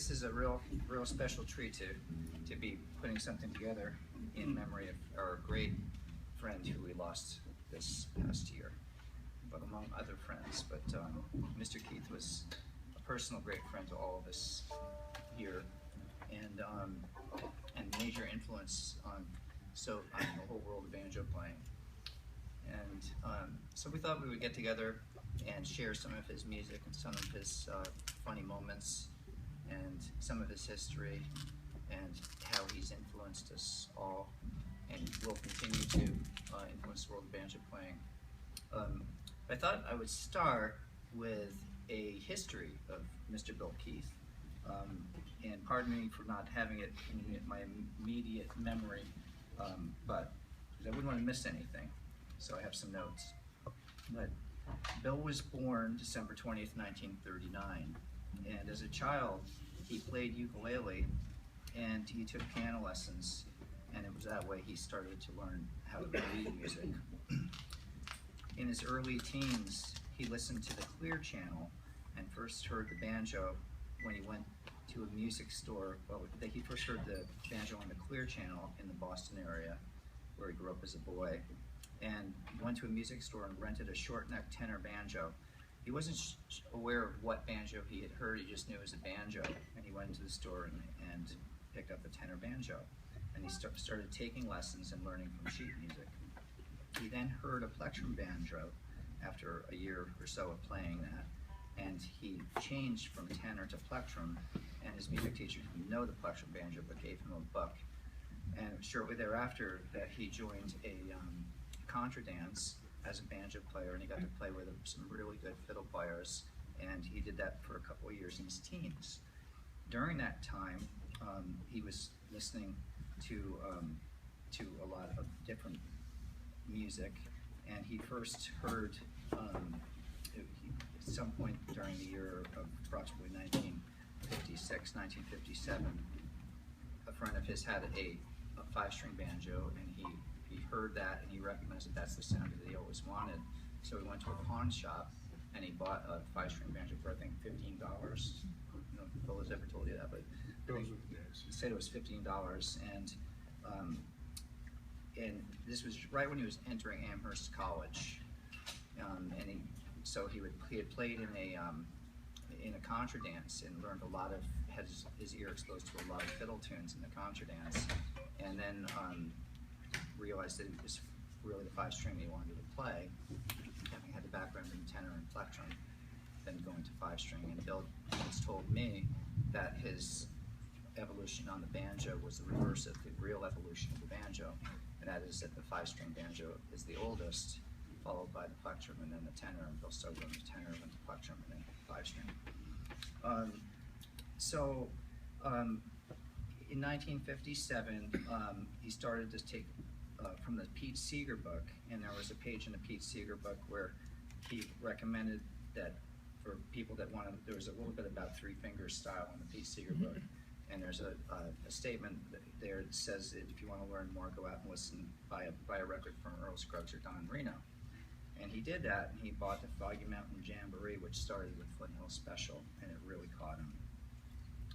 this is a real special treat to be putting something together in memory of our great friend who we lost this past year, but among other friends. But Mr. Keith was a personal great friend to all of us here, and major influence on the whole world of banjo playing. And so we thought we would get together and share some of his music and some of his funny moments and some of his history and how he's influenced us all and will continue to influence the world of banjo playing. I thought I would start with a history of Mr. Bill Keith. And pardon me for not having it in my immediate memory, but because I wouldn't want to miss anything, so I have some notes. But Bill was born December 20th, 1939, and as a child he played ukulele and he took piano lessons, and it was that way he started to learn how to read music. In his early teens he listened to the Clear Channel and first heard the banjo when he went to a music store. Well, he first heard the banjo on the Clear Channel in the Boston area, where he grew up as a boy, and he went to a music store and rented a short-neck tenor banjo. He wasn't aware of what banjo he had heard, he just knew it was a banjo, and he went into the store and picked up a tenor banjo. And he started taking lessons and learning from sheet music. He then heard a plectrum banjo after a year or so of playing that, and he changed from tenor to plectrum, and his music teacher didn't know the plectrum banjo but gave him a book. And shortly thereafter that he joined a contra dance as a banjo player, and he got to play with some really good fiddle players, and he did that for a couple of years in his teens. During that time he was listening to a lot of different music, and he first heard at some point during the year of approximately 1956, 1957, a friend of his had a five-string banjo, and he heard that and he recognized that that's the sound that he always wanted. So he went to a pawn shop and he bought a five-string banjo for I think $15. I don't know if Bill has ever told you that, but he said it was $15, and this was right when he was entering Amherst College, and he had played in a contra dance and learned a lot of, had his ear exposed to a lot of fiddle tunes in the contra dance, and then realized that it was really the five-string he wanted to play, having had the background in tenor and plectrum, then going to five-string. And Bill has told me that his evolution on the banjo was the reverse of the real evolution of the banjo, and that is that the five-string banjo is the oldest, followed by the plectrum and then the tenor, and Bill started learning the tenor, went to plectrum, and then five-string. In 1957, he started to take from the Pete Seeger book, and there was a page in the Pete Seeger book where he recommended that for people that wanted, there was a little bit about three-finger style in the Pete Seeger book, and there's a statement there that says that if you want to learn more, go out and listen, buy a record from Earl Scruggs or Don Reno. And he did that, and he bought the Foggy Mountain Jamboree, which started with Foothill Special, and it really caught him.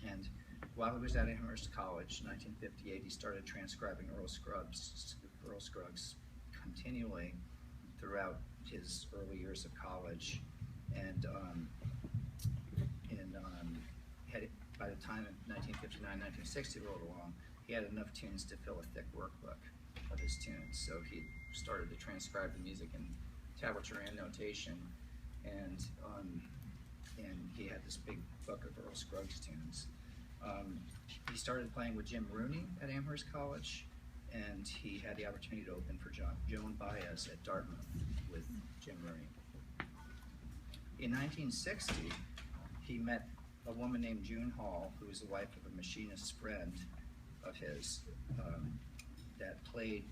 And while he was at Amherst College in 1958, he started transcribing Earl Scruggs continually throughout his early years of college, and by the time of 1959, 1960 rolled along, he had enough tunes to fill a thick workbook of his tunes. So he started to transcribe the music in tablature and notation, and he had this big book of Earl Scruggs tunes. He started playing with Jim Rooney at Amherst College, and he had the opportunity to open for Joan Baez at Dartmouth with Jim Rooney. In 1960, he met a woman named June Hall, who was the wife of a machinist's friend of his that played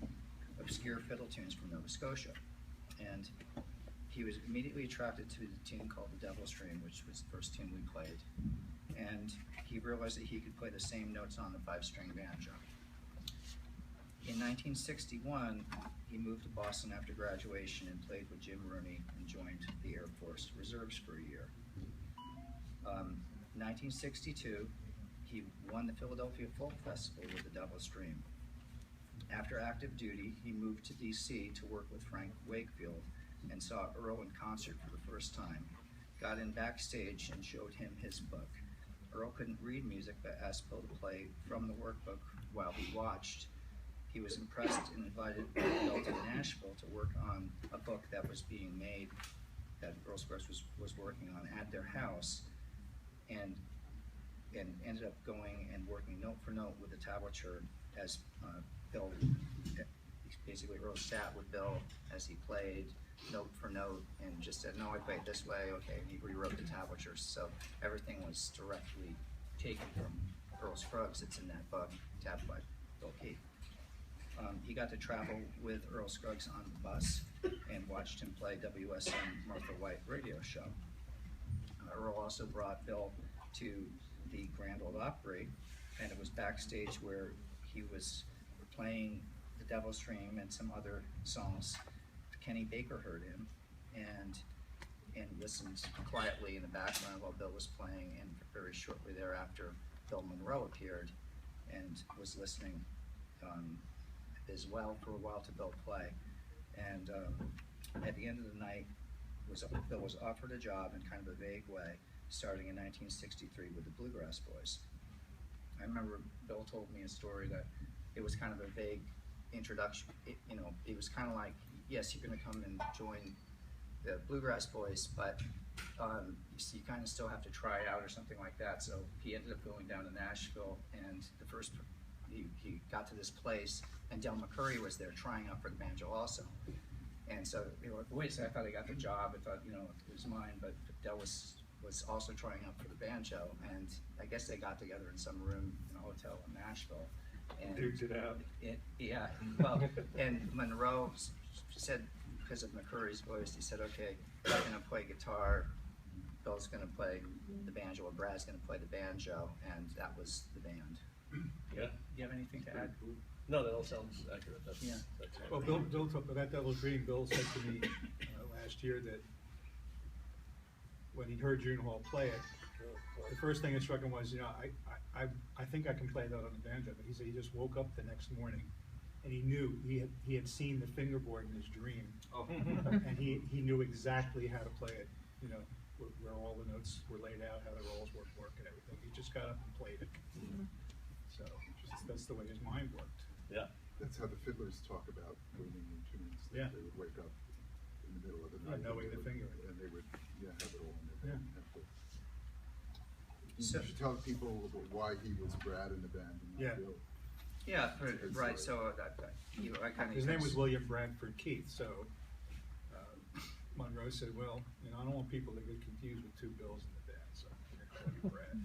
obscure fiddle tunes from Nova Scotia. And he was immediately attracted to the tune called The Devil's Dream, which was the first tune we played. And he realized that he could play the same notes on the five-string banjo. In 1961, he moved to Boston after graduation and played with Jim Rooney and joined the Air Force Reserves for a year. 1962, he won the Philadelphia Folk Festival with the Devil's Dream. After active duty, he moved to DC to work with Frank Wakefield and saw Earl in concert for the first time. Got in backstage and showed him his book. Earl couldn't read music but asked Bill to play from the workbook while he watched. He was impressed and invited Bill to Nashville to work on a book that was being made, that Earl Scruggs was working on at their house, and ended up going and working note for note with the tablature as Bill, basically Earl sat with Bill as he played note for note and just said, no, I play it this way, okay, and he rewrote the tablature. So everything was directly taken from Earl Scruggs. It's in that book, tabbed by Bill Keith. He got to travel with Earl Scruggs on the bus and watched him play WSM Martha White radio show. Earl also brought Bill to the Grand Ole Opry, and it was backstage where he was playing The Devil's Dream and some other songs. Kenny Baker heard him and listened quietly in the background while Bill was playing, and very shortly thereafter Bill Monroe appeared and was listening as well for a while to Bill play. And at the end of the night, Bill was offered a job in kind of a vague way, starting in 1963 with the Bluegrass Boys. I remember Bill told me a story that it was kind of a vague introduction. It was kind of like, yes, you're going to come and join the Bluegrass Boys, but you kind of still have to try it out or something like that. So he ended up going down to Nashville, and he got to this place, and Del McCoury was there trying out for the banjo also. And so they were like, wait a second, I thought I got the job. I thought, it was mine, but Del was also trying out for the banjo, and I guess they got together in some room in a hotel in Nashville. And duked it out. Yeah, well, and Monroe said, because of McCoury's voice, he said, okay, I'm going to play guitar, Bill's going to play the banjo, or Brad's going to play the banjo, and that was the band. Yeah. Do you have anything to add? No, that all sounds accurate. That's, Yeah. That's Well, Bill talked about that Devil's Dream. Bill said to me last year that when he heard June Hall play it, the first thing that struck him was, I think I can play that on the banjo. But he said he just woke up the next morning and he knew he had seen the fingerboard in his dream, and he knew exactly how to play it. Where all the notes were laid out, how the rolls work and everything. He just got up and played it. So that's the way his mind worked. Yeah. That's how the fiddlers talk about learning new tunes. Yeah. They would wake up in the middle of the night, knowing the finger. and they would have it all in their head. Yeah. You should tell people why he was Brad in the band and not Bill. Yeah, right. So I kind of. His name was William Bradford Keith. So Monroe said, "Well, I don't want people to get confused with two Bills in the band, so I'm going to call you Brad."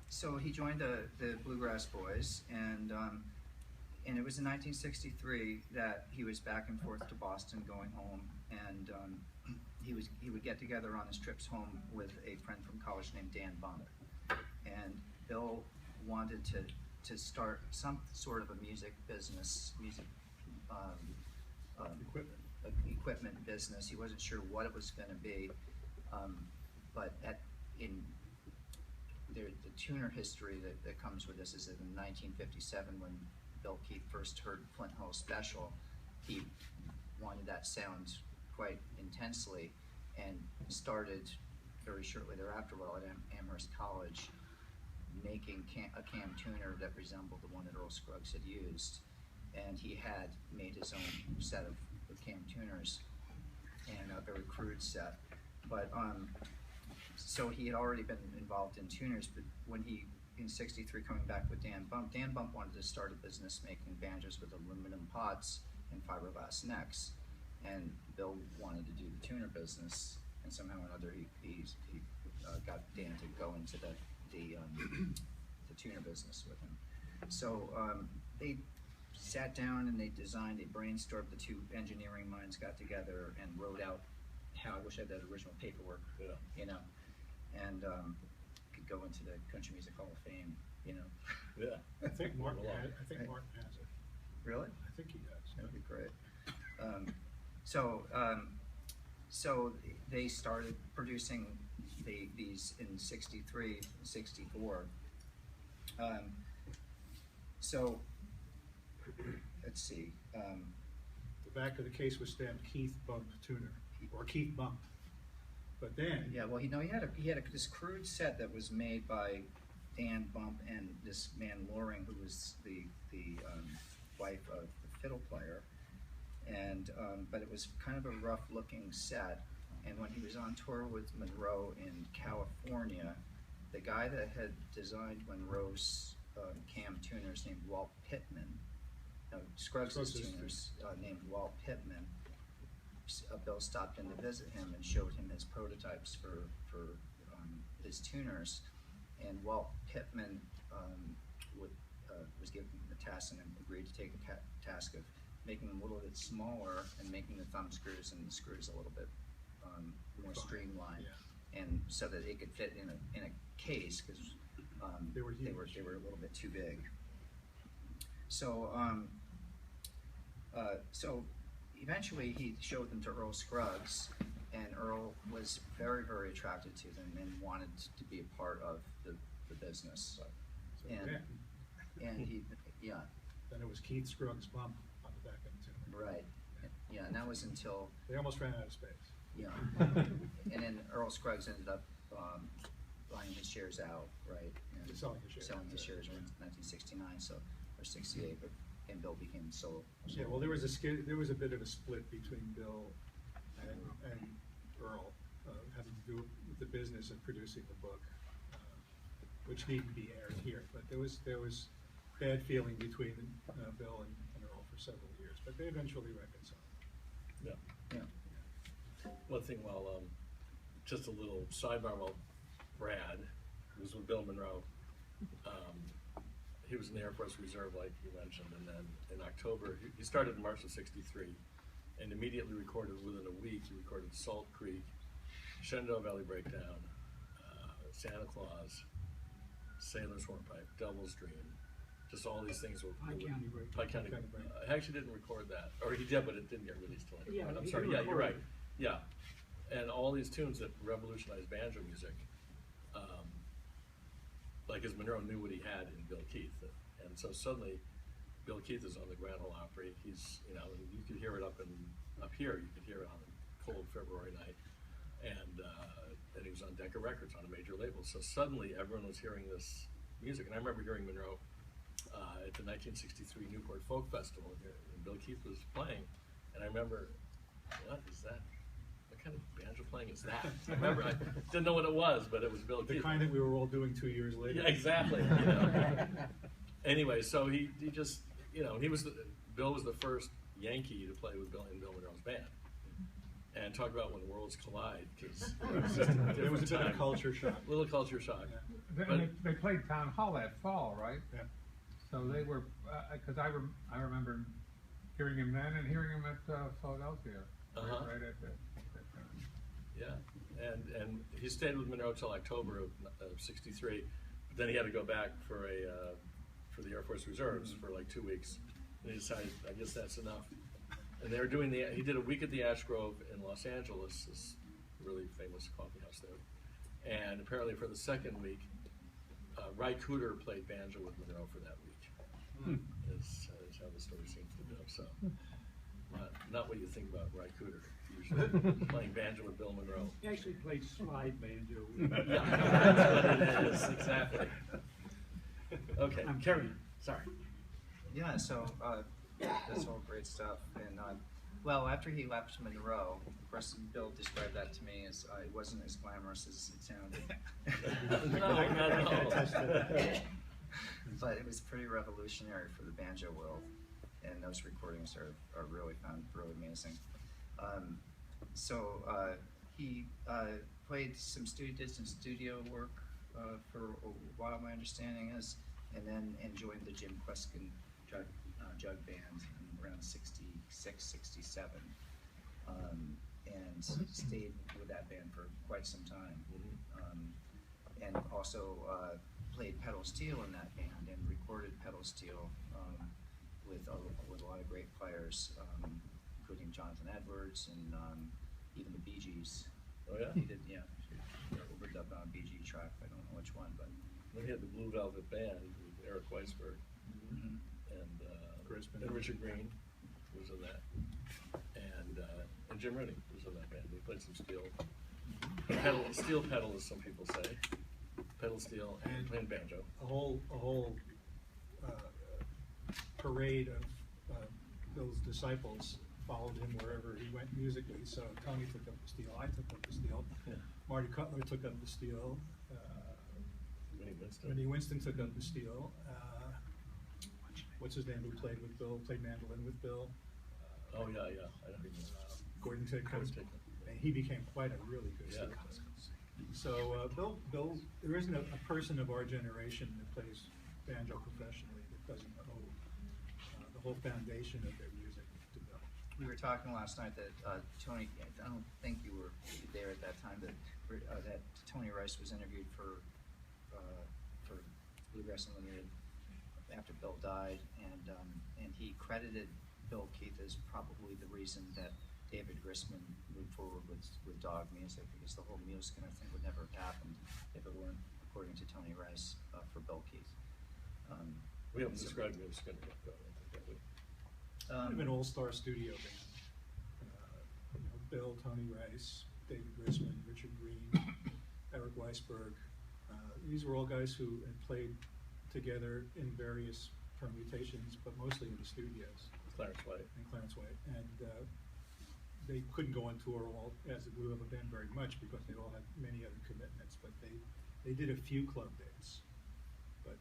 So he joined the Bluegrass Boys, and it was in 1963 that he was back and forth to Boston, going home, and he would get together on his trips home with a friend from college named Dan Bonner, and Bill wanted to start some sort of a music business, equipment business. He wasn't sure what it was going to be, but the tuner history that comes with this is that in 1957, when Bill Keith first heard Flint Hole Special, he wanted that sound quite intensely, and started very shortly thereafter while at Amherst College making a cam tuner that resembled the one that Earl Scruggs had used. And he had made his own set of cam tuners, and a very crude set. But so he had already been involved in tuners, but when in '63, coming back with Dan Bump wanted to start a business making banjos with aluminum pots and fiberglass necks, and Bill wanted to do the tuner business, and somehow or another he got Dan to go into the tuner business with him. So they sat down and they brainstormed, the two engineering minds got together and wrote out how, I wish I had that original paperwork, and could go into the Country Music Hall of Fame, Yeah. I think Martin has it. Really? I think he does. That'd be great. So they started producing these in 63, 64. So, let's see. The back of the case was stamped Keith Bump Tuner, or Keith Bump. But then, Yeah, well, he had this crude set that was made by Dan Bump and this man Loring, who was the wife of the fiddle player, and but it was kind of a rough-looking set. And when he was on tour with Monroe in California, the guy that had designed Monroe's cam tuners named Walt Pittman, Scruggs' tuners named Walt Pittman. Bill stopped in to visit him and showed him his prototypes for his tuners, and Walt Pittman was given the task and agreed to take the task of making them a little bit smaller and making the thumb screws and the screws a little bit more streamlined, and so that it could fit in a case, because they were a little bit too big. So so eventually he showed them to Earl Scruggs, and Earl was very, very attracted to them and wanted to be a part of the business. And he, then it was Keith Scruggs Bump on the back end too. right, yeah, and that was until, They almost ran out of space. and then Earl Scruggs ended up buying his shares out, right? And Selling his shares. in 1969, or 68, and Bill became solo. Yeah, well, there was a bit of a split between Bill and Earl, having to do with the business of producing the book, which needn't be aired here. But there was bad feeling between Bill and Earl for several years, but they eventually reconciled. Yeah. One thing, just a little sidebar, while Brad was with Bill Monroe, he was in the Air Force Reserve, like you mentioned, and then in October, he started in March of '63, and immediately recorded, within a week, he recorded Salt Creek, Shenandoah Valley Breakdown, Santa Claus, Sailor's Hornpipe, Devil's Dream, just all these things were. Pike County Break. I actually didn't record that, or he did, but it didn't get released till later. I'm sorry, yeah, you're right. Yeah, and all these tunes that revolutionized banjo music, like as Monroe knew what he had in Bill Keith, and so suddenly Bill Keith is on the Grand Ole Opry. He's, and you could hear it up here. You could hear it on a cold February night, and he was on Decca Records on a major label. So suddenly everyone was hearing this music, and I remember hearing Monroe at the 1963 Newport Folk Festival, and Bill Keith was playing, and I remember, what is that? What kind of banjo playing is that? I remember, I didn't know what it was, but it was Bill Keith. The kind that we were all doing 2 years later. Yeah, exactly. Anyway, so he just, Bill was the first Yankee to play with Bill in Bill Monroe's band. And talk about when worlds collide, because there was a bit of culture shock. A little culture shock. Yeah. And they played Town Hall that fall, right? Yeah. So they were, because I remember hearing him then and hearing him at Philadelphia, right at the time. Yeah, and he stayed with Monroe till October of '63, but then he had to go back for the Air Force Reserves for like 2 weeks, and he decided, I guess that's enough. And they were doing he did a week at the Ash Grove in Los Angeles, this really famous coffee house there, and apparently for the second week, Ry Cooder played banjo with Monroe for that week. Is how the story seems to go. So, not what you think about Ry Cooder usually playing banjo with Bill Monroe. He actually played slide banjo. Yeah, that's what it is, exactly. Okay, Kerry, sorry. Yeah, so that's all great stuff. And well, after he left Monroe, of course, Bill described that to me as it wasn't as glamorous as it sounded. No, not at all. But it was pretty revolutionary for the banjo world, and those recordings are really found really amazing. So he played did some studio work for a while, my understanding is, and then joined the Jim Kweskin jug band in around 66, 67, and stayed with that band for quite some time. And also played pedal steel in that band and recorded pedal steel with a lot of great players, including Jonathan Edwards and even the Bee Gees. Oh yeah? He did, yeah. lived up on a BG track. I don't know which one, but Then he had the Blue Velvet Band with Eric Weisberg mhm. and Richard Green was in that, and Jim Rooney was in that band. He played some steel, steel pedal, as some people say, pedal steel, and playing banjo. A whole parade of Bill's disciples followed him wherever he went musically. So Tony took up the steel, I took up the steel, Yeah. Marty Cutler took up the steel, Winnie Winston took up the steel. What's his name who played with Bill, played mandolin with Bill? Oh yeah, yeah. I don't even know. Gordon Tickle. Gordon Tickle. And he became quite a really good Yeah. steel player. So Bill, there isn't a person of our generation that plays banjo professionally that doesn't owe the whole foundation of their music to Bill. We were talking last night that Tony, I don't think you were there at that time, that Tony Rice was interviewed for Bluegrass Unlimited after Bill died, and he credited Bill Keith as probably the reason that David Grisman moved forward with dog music, because the whole Mule Skinner thing would never have happened if it weren't, according to Tony Rice, for Bill Keith. We haven't described Mule Skinner yet, though, I don't think that we. Kind of an all-star studio band. Bill, Tony Rice, David Grisman, Richard Green, Eric Weisberg. These were all guys who had played together in various permutations, but mostly in the studios. Clarence White. And Clarence White. And they couldn't go on tour all as the Blue Velvet Band very much because they all had many other commitments, but they did a few club dates. But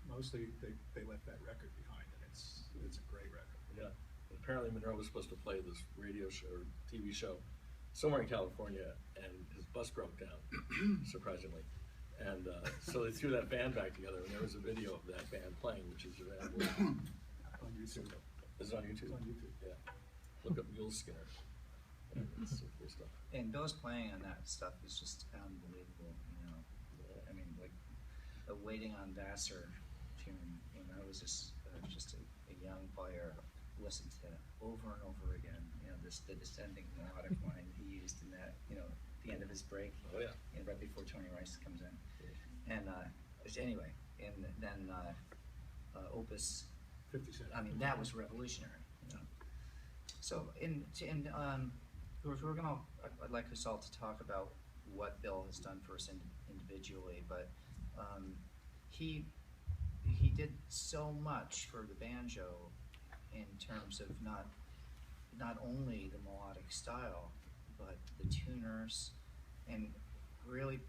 mostly they left that record behind, and it's a great record. Yeah. Apparently Monroe was supposed to play this radio show or TV show somewhere in California, and his bus broke down, surprisingly. And so they threw that band back together, and there was a video of that band playing, which is available On YouTube. Is it on YouTube? It's on YouTube. Yeah. Look up Mule Skinner. Yeah, it's some cool stuff. And Bill's playing on that stuff is just unbelievable, you know. I mean, like the Waiting on Vassar tune, when I was just a young player, listened to that over and over again. You know, the descending melodic line he used in that, you know, the end of his break. Oh yeah. And right before Tony Rice comes in. And anyway, and then Opus 57. I mean, that was revolutionary, you know. So, I'd like us all to talk about what Bill has done for us individually, but he did so much for the banjo in terms of not only the melodic style, but the tuners, and really,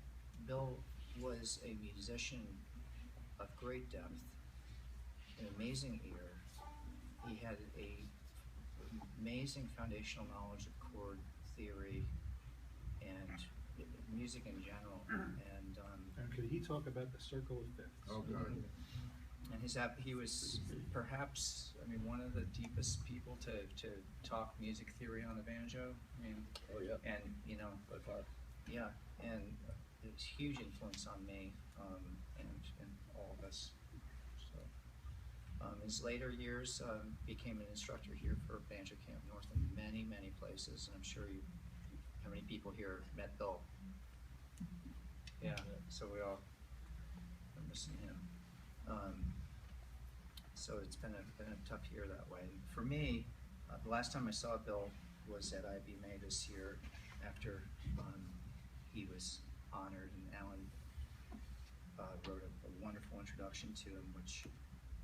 Bill was a musician of great depth, an amazing ear. He had a amazing foundational knowledge of chord theory and music in general. And could he talk about the circle of fifths? Oh, God. And he was perhaps, I mean, one of the deepest people to talk music theory on the banjo. I mean, Oh yeah. and you know, By far. yeah, and it was a huge influence on me and all of us. So, his later years became an instructor here for Banjo Camp North in many, many places, and I'm sure how many people here met Bill? Yeah, so we all are missing him. So it's been a tough year that way. And for me, the last time I saw Bill was at IBMA this year after he was honored, and Alan wrote a wonderful introduction to him, which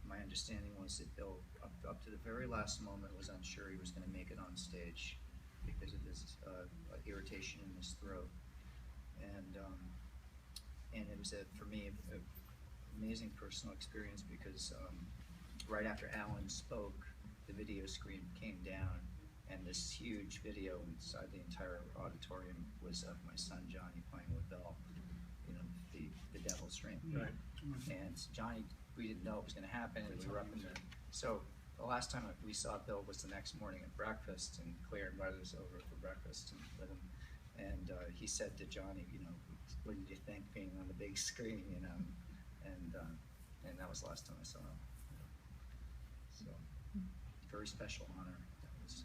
my understanding was that Bill, up to the very last moment, was unsure he was going to make it on stage because of his irritation in his throat. And it was, for me, an amazing personal experience because right after Alan spoke, the video screen came down, and this huge video inside the entire auditorium was of my son Johnny playing with Bill, you know, the Devil's Dream. Right. And Johnny, we didn't know it was going to happen, and we were up in the. So the last time we saw Bill was the next morning at breakfast, and Claire invited us over for breakfast with him. And he said to Johnny, you know, what did you think being on the big screen, you know? And that was the last time I saw him. So, very special honor. That was.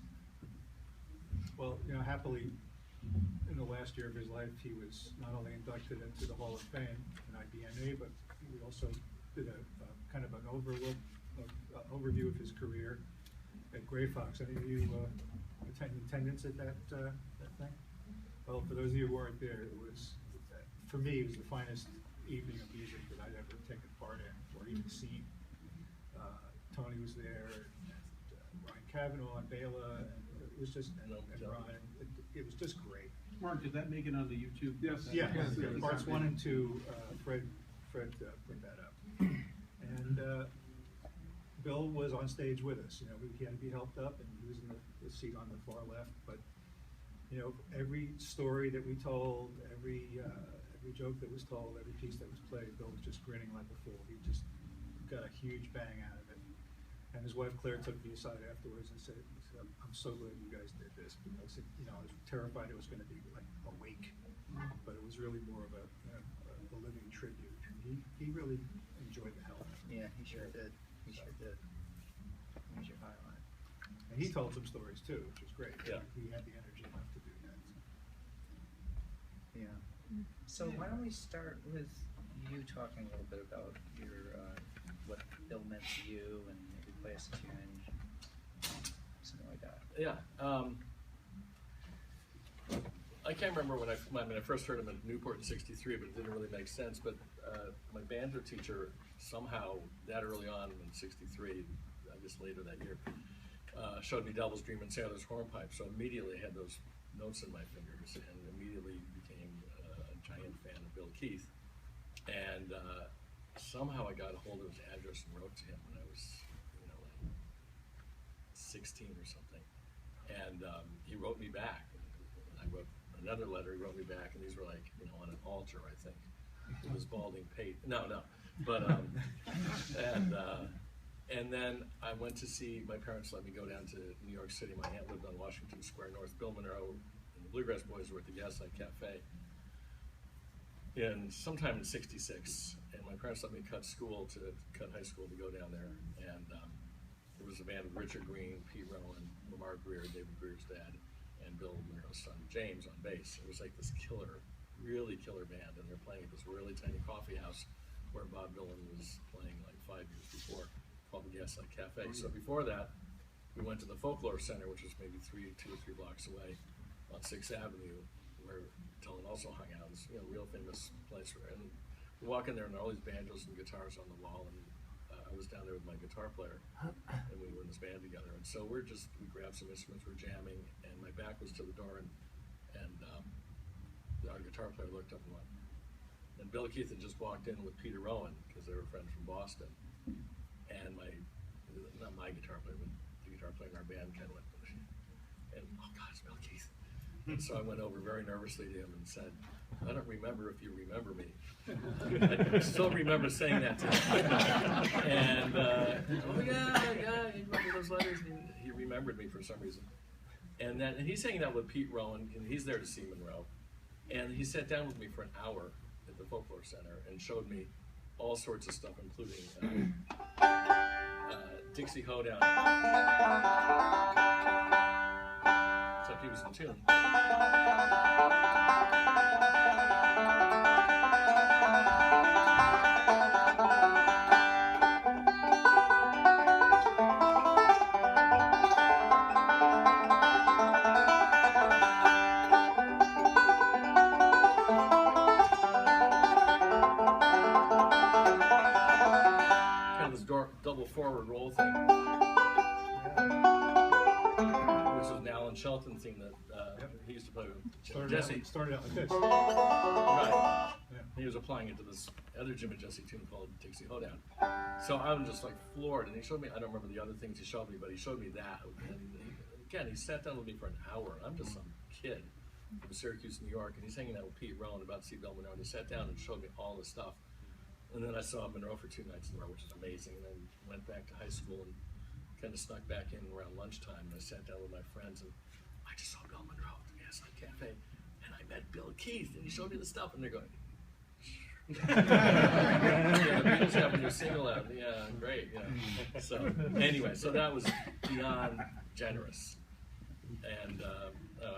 Well, you know, happily, in the last year of his life, he was not only inducted into the Hall of Fame in IBNA, but we also did a kind of an overview of his career at Gray Fox. Any of you attendance at that thing? Well, for those of you who weren't there, it was, for me, it was the finest evening of music that I'd ever taken part in or even seen. Tony was there, and Ryan Kavanaugh and Bela, and it was just, and Ryan, it was just great. Mark, did that make it onto YouTube? Yes. Yeah, Yes. parts 1 and 2, Fred put that up. And Bill was on stage with us. You know, he had to be helped up, and he was in the seat on the far left. But you know, every story that we told, every joke that was told, every piece that was played, Bill was just grinning like a fool. He just got a huge bang out of it. And his wife Claire took me aside afterwards and said, "I'm so glad you guys did this, because you know, I was terrified it was going to be like a wake, but it was really more of a living tribute." And he really enjoyed the hell out of it. Yeah, he sure did. He sure did. He was your highlight. And he told some stories too, which was great. Yeah. He had the energy enough to do that. Yeah. So why don't we start with you talking a little bit about your what Bill meant to you, and maybe play us a tune, something like that. Yeah. I can't remember when I first heard him in Newport in '63, but it didn't really make sense. But my banjo teacher somehow that early on in '63, I guess later that year, showed me Devil's Dream and Sailor's Hornpipe. So immediately I had those notes in my fingers, and immediately became a giant fan of Bill Keith. And somehow I got a hold of his address and wrote to him when I was, you know, like 16 or something. And he wrote me back. And I wrote another letter. He wrote me back, and these were like, you know, on an altar, I think, with his balding pate. No. But and then I went to see, my parents let me go down to New York City. My aunt lived on Washington Square North. Bill Monroe and the Bluegrass Boys were at the Gaslight Cafe in sometime in '66, and my parents let me cut high school to go down there. And there was a band with Richard Green, Pete Rowan, Lamar Greer, David Greer's dad, and Bill Monroe's son James on bass. It was like this really killer band, and they're playing at this really tiny coffee house where Bob Dylan was playing like 5 years before, called the Gaslight Cafe. So before that, we went to the Folklore Center, which was maybe 2 or 3 blocks away on 6th Avenue, where Dylan also hung out. It's, you know, a real famous place. And we walk in there, and there are all these banjos and guitars on the wall, and I was down there with my guitar player, and we were in this band together. And so we grabbed some instruments, we're jamming, and my back was to the door, and our guitar player looked up and went. And Bill Keith had just walked in with Peter Rowan, because they were friends from Boston. And not my guitar player, but the guitar player in our band kind of went, and oh God, it's Bill Keith. And so I went over very nervously to him and said, "I don't remember if you remember me." I still remember saying that to him. And, oh yeah, he wrote me those letters. And he remembered me for some reason. And he's hanging out with Pete Rowan, and he's there to see Monroe. And he sat down with me for an hour at the Folklore Center and showed me all sorts of stuff, including Dixie Hoedown. Except he was in tune. Double forward roll thing, which is an Alan Shelton thing that he used to play with Jesse. Started out like this. Right. Yeah. He was applying it to this other Jim and Jesse tune called Dixie Hoedown. So I was just like floored, and he showed me, I don't remember the other things he showed me, but he showed me that. And he sat down with me for an hour. I'm just some kid from Syracuse, New York, and he's hanging out with Pete Rowan about to see Bill Monroe, and he sat down and showed me all this stuff. And then I saw Monroe for 2 nights in a row, which is amazing. And then went back to high school and kind of snuck back in around lunchtime. And I sat down with my friends, and I just saw Bill Monroe at the Gaslight Cafe, and I met Bill Keith, and he showed me the stuff, and they're going, yeah, the Beatles having their single out. Yeah, great. Yeah. So anyway, so that was beyond generous. And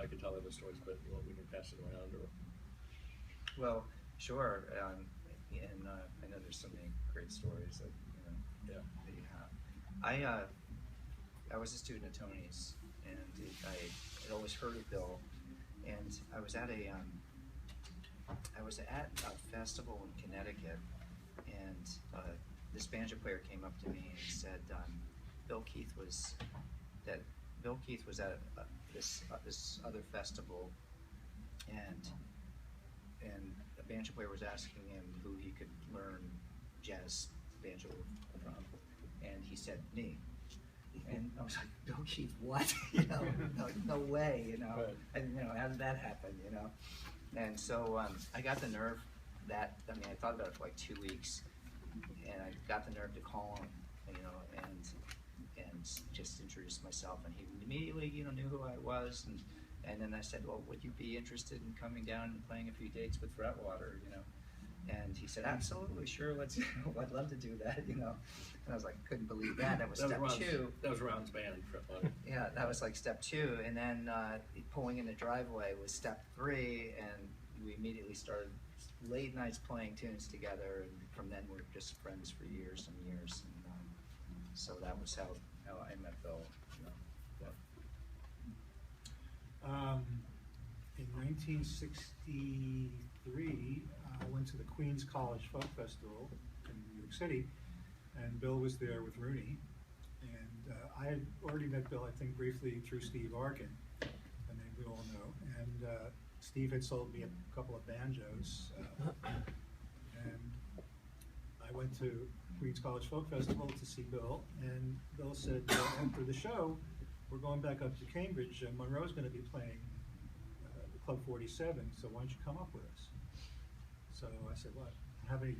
I could tell other stories, but we can pass it around. Or Well, sure. And I know there's so many great stories that yeah. that you have. I was a student at Tony's, and I had always heard of Bill, and I was at a festival in Connecticut, and this banjo player came up to me and said Bill Keith was at this other festival, and a banjo player was asking him who he could learn jazz banjo from, and he said me. And I was like, Bill Keith, what? No way, Right. And how did that happen, And so I got the nerve I thought about it for like 2 weeks, and I got the nerve to call him, and just introduce myself, and he immediately, knew who I was, and then I said, well, would you be interested in coming down and playing a few dates with Fretwater, And he said, absolutely, sure, I'd love to do that, And I was like, couldn't believe that. That was step two. That was Ron's band, Fretwater. Yeah, that was like step 2, and then pulling in the driveway was step 3, and we immediately started late nights playing tunes together, and from then we're just friends for years and years, and so that was how I met Bill. In 1963, I went to the Queens College Folk Festival in New York City, and Bill was there with Rooney. And I had already met Bill, I think, briefly through Steve Arkin, a name we all know. And Steve had sold me a couple of banjos. And I went to Queens College Folk Festival to see Bill, and Bill said, after the show, we're going back up to Cambridge, and Monroe's going to be playing the Club 47, so why don't you come up with us? So I said, what, have any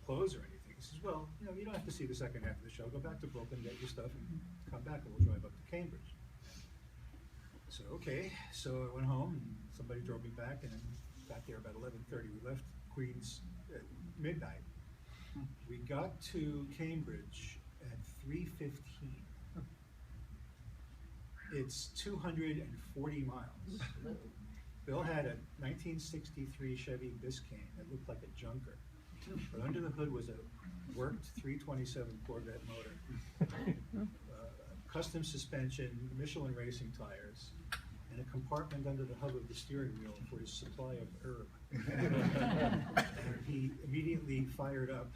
clothes or anything? He says, well, you don't have to see the second half of the show. Go back to Brooklyn, get your stuff, and come back, and we'll drive up to Cambridge. So, okay. So I went home, and somebody drove me back, and got there about 11:30. We left Queens at midnight. We got to Cambridge at 3:15. It's 240 miles. Bill had a 1963 Chevy Biscayne that looked like a junker, but under the hood was a worked 327 Corvette motor, custom suspension, Michelin racing tires, and a compartment under the hub of the steering wheel for his supply of herb. And he immediately fired up,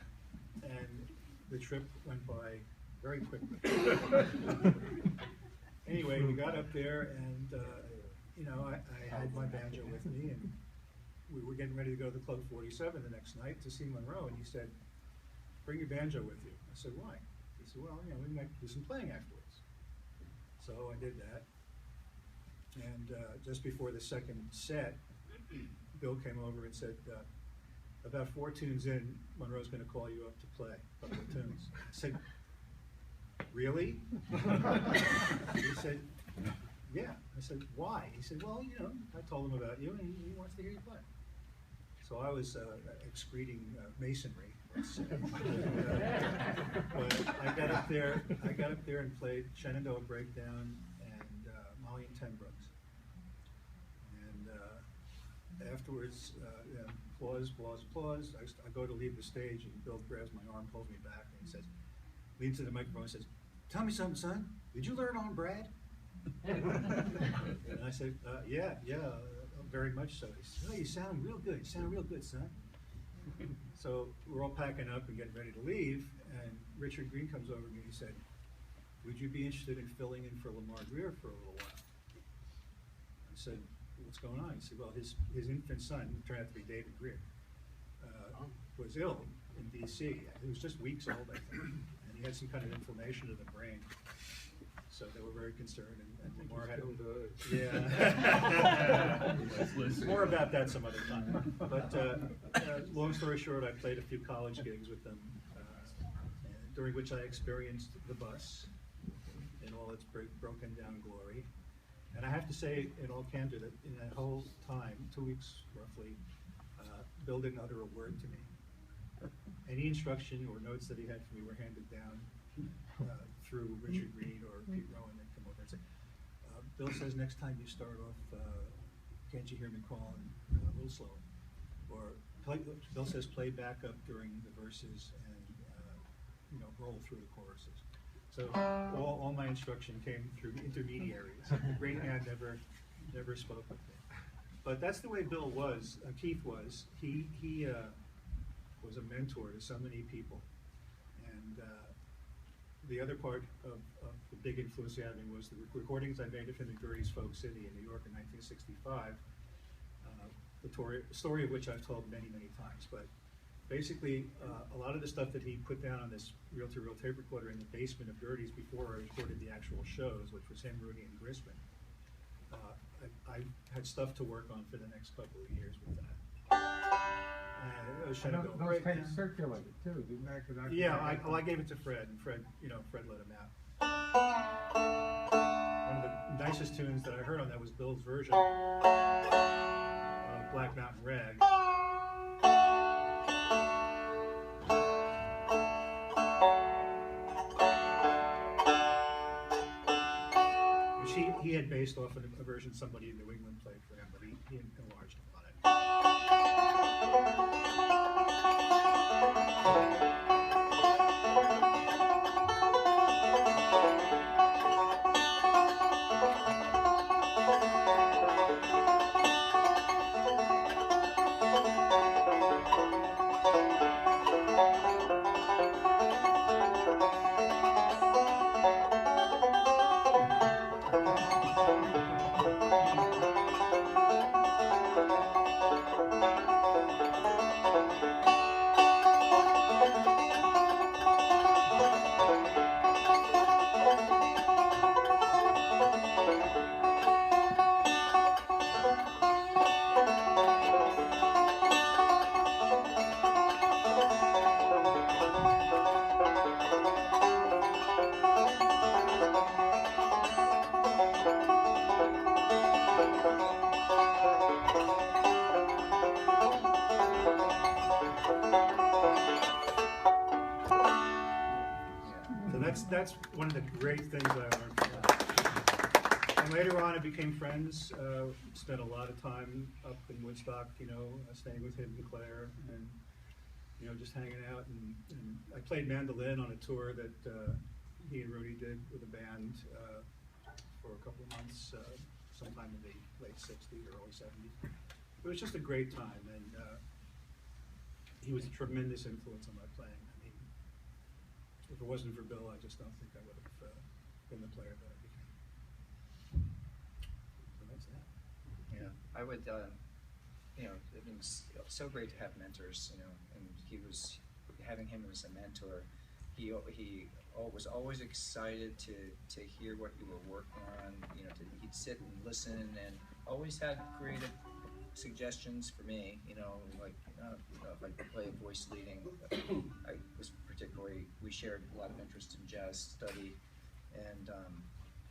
and the trip went by very quickly. Anyway, we got up there, and I had my banjo with me, and we were getting ready to go to the Club 47 the next night to see Monroe, and he said, bring your banjo with you. I said, why? He said, well, we might do some playing afterwards. So I did that, and just before the second set, Bill came over and said, about 4 tunes in, Monroe's going to call you up to play a couple of tunes. I said, really? He said, yeah. I said, why? He said, well, I told him about you, and he wants to hear you play. So I was excreting masonry, let's say. But I got up there and played Shenandoah Breakdown and Molly and Ten Brooks. And afterwards, applause. I go to leave the stage, and Bill grabs my arm, pulls me back, and he says, leans to the microphone and says, tell me something, son. Did you learn on Brad? And I said, yeah, very much so. He said, oh, you sound real good. You sound real good, son. So we're all packing up and getting ready to leave, and Richard Green comes over to me and he said, would you be interested in filling in for Lamar Greer for a little while? I said, what's going on? He said, well, his infant son, who turned out to be David Greer, was ill in D.C. He was just weeks old, I think, and he had some kind of inflammation of the brain. So they were very concerned, and Lamar had more about that some other time. But long story short, I played a few college gigs with them, during which I experienced the bus in all its broken down glory. And I have to say, in all candor, that in that whole time, 2 weeks roughly, Bill didn't utter a word to me. Any instruction or notes that he had for me were handed down through Richard Green or Pete Rowan. They'd come over and say, Bill says next time you start off, can't you hear me calling a little slow? Or Bill says play backup during the verses and roll through the choruses. So all my instruction came through intermediaries. The great man never spoke with me. But that's the way Bill was. Keith was. He was a mentor to so many people. And the other part of the big influence he had on me was the recordings I made of him at Gertie's Folk City in New York in 1965. The story of which I've told many, many times. But basically, a lot of the stuff that he put down on this reel-to-reel tape recorder in the basement of Gertie's before I recorded the actual shows, which was him, Rudy, and Grisman, I had stuff to work on for the next couple of years with that. And it was trying to go Those right tapes down. circulated too, didn't they? 'Cause Yeah, I gave it to Fred, and Fred let him out. One of the nicest tunes that I heard on that was Bill's version of Black Mountain Rag. Which he had based off of a version somebody in New England played for him, but he enlarged upon it. That's one of the great things I learned from that. And later on, I became friends. Spent a lot of time up in Woodstock, staying with him and Claire, and just hanging out. And I played mandolin on a tour that he and Rudy did with a band for a couple of months, sometime in the late '60s or early '70s. It was just a great time, and he was a tremendous influence on my playing. If it wasn't for Bill, I just don't think I would have been the player that I became. So that's that. Yeah, I would, it's so great to have mentors, and he was, having him as a mentor, he was always excited to hear what you were working on, he'd sit and listen and always had creative suggestions for me, if I could play a voice leading. I was particularly, we shared a lot of interest in jazz study, and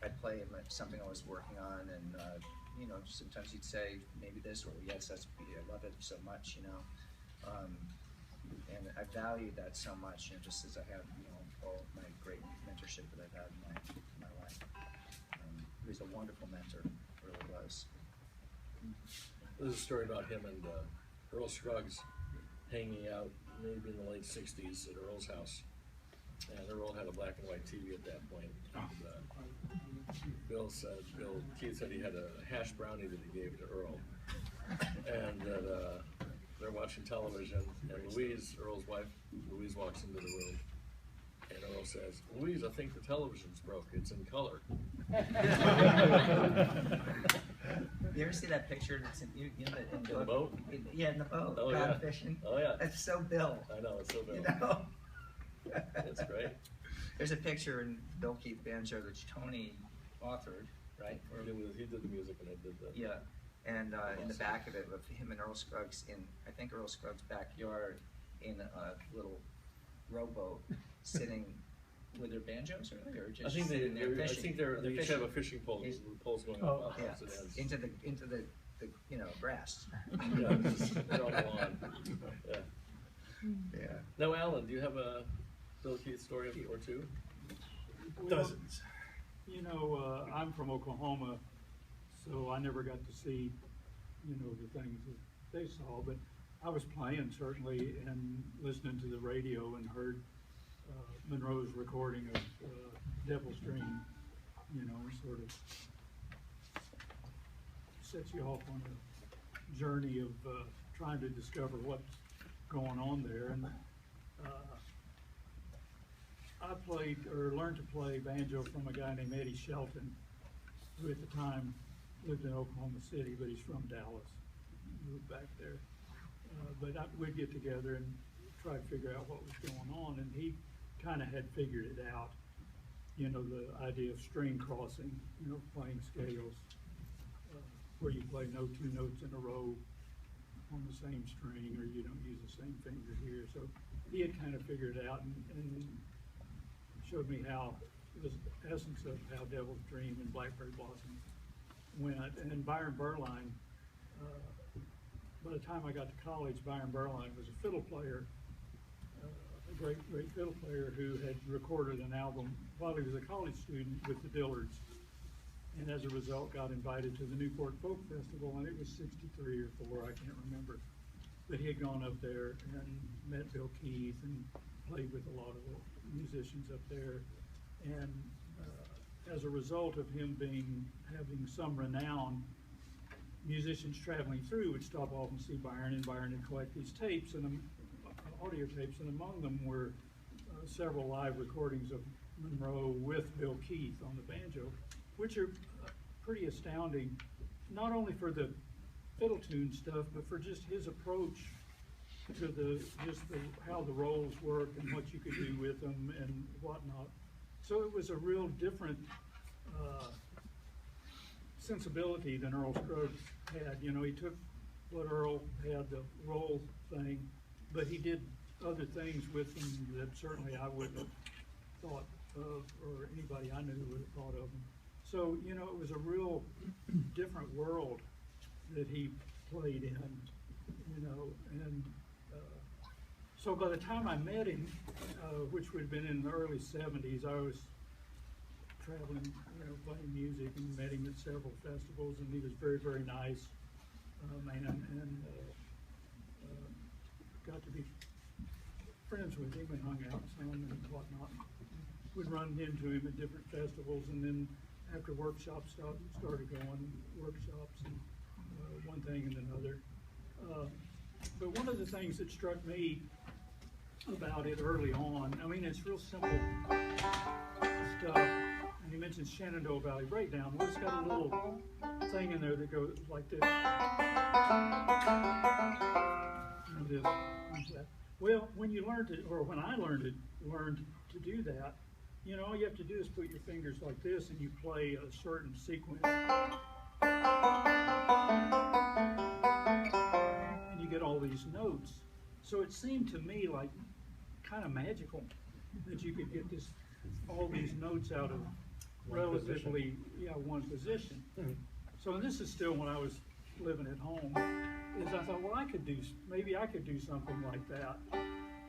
I'd play him at something I was working on, and sometimes he'd say maybe this, or yes, I love it so much, and I valued that so much, just as I have, all my great mentorship that I've had in my life. He was a wonderful mentor, really was. There's a story about him and Earl Scruggs hanging out maybe in the late '60s at Earl's house. And Earl had a black and white TV at that point. And, Keith said he had a hash brownie that he gave to Earl. And that they're watching television, and Louise, Earl's wife, Louise walks into the room. And Earl says, "Louise, I think the television's broke. It's in color." You ever see that picture that's in the boat? Yeah, in the boat. Oh, Gone yeah. fishing. Oh, yeah. That's so Bill. I know, it's so Bill. That's great. There's a picture in Bill Keith Banjo that Tony authored, right? He did the music and I did the... Yeah, and in the back of it, with him and Earl Scruggs in, I think Earl Scruggs' backyard, in a little rowboat, sitting with their banjos, or just I think sitting there fishing. I think they each have a fishing pole. The pole's going up Yeah, opposite ends. into the grass. Yeah, just on the lawn. Yeah. Yeah. Now, Alan, do you have a Bill Keith story or two? Dozens. you know, I'm from Oklahoma, so I never got to see, you know, the things that they saw, but I was playing certainly and listening to the radio and heard Monroe's recording of Devil's Dream, you know, sort of sets you off on a journey of trying to discover what's going on there. And I played or learned to play banjo from a guy named Eddie Shelton, who at the time lived in Oklahoma City, but he's from Dallas, moved back there. We'd get together and try to figure out what was going on, and he kind of had figured it out, you know, the idea of string crossing, you know, playing scales, where you play no two notes in a row on the same string, or you don't use the same finger here. So he had kind of figured it out and showed me how, the essence of how Devil's Dream and Blackberry Blossom went. And Byron Berline, by the time I got to college, Byron Berline was a fiddle player, a great fiddle player who had recorded an album while he was a college student with the Dillards, and as a result got invited to the Newport Folk Festival, and it was 63 or 4, I can't remember. But he had gone up there and met Bill Keith and played with a lot of the musicians up there. And as a result of him having some renown, musicians traveling through would stop off and see Byron, and Byron would collect these tapes, and audio tapes, and among them were several live recordings of Monroe with Bill Keith on the banjo, which are pretty astounding, not only for the fiddle tune stuff, but for just his approach to how the rolls work and what you could do with them and whatnot. So it was a real different sensibility than Earl Scruggs had. You know, he took what Earl had, the roll thing, but he did other things with them that certainly I wouldn't have thought of, or anybody I knew would have thought of them. So, you know, it was a real different world that he played in, you know, and so by the time I met him, which would have been in the early 70s, I was traveling, you know, playing music, and met him at several festivals, and he was very, very nice man, and got to be friends with him and hung out some and whatnot. Would run into him at different festivals, and then after workshops started going, workshops and one thing and another. But one of the things that struck me about it early on, I mean, it's real simple stuff. And he mentions Shenandoah Valley Breakdown. Well, it's got a little thing in there that goes like this. And this, like that. Well, when you learned it, or when I learned to do that, you know, all you have to do is put your fingers like this, and you play a certain sequence. And you get all these notes. So it seemed to me like kind of magical that you could get all these notes out of relatively one position. So this is still when I was living at home, is I thought, well, maybe I could do something like that.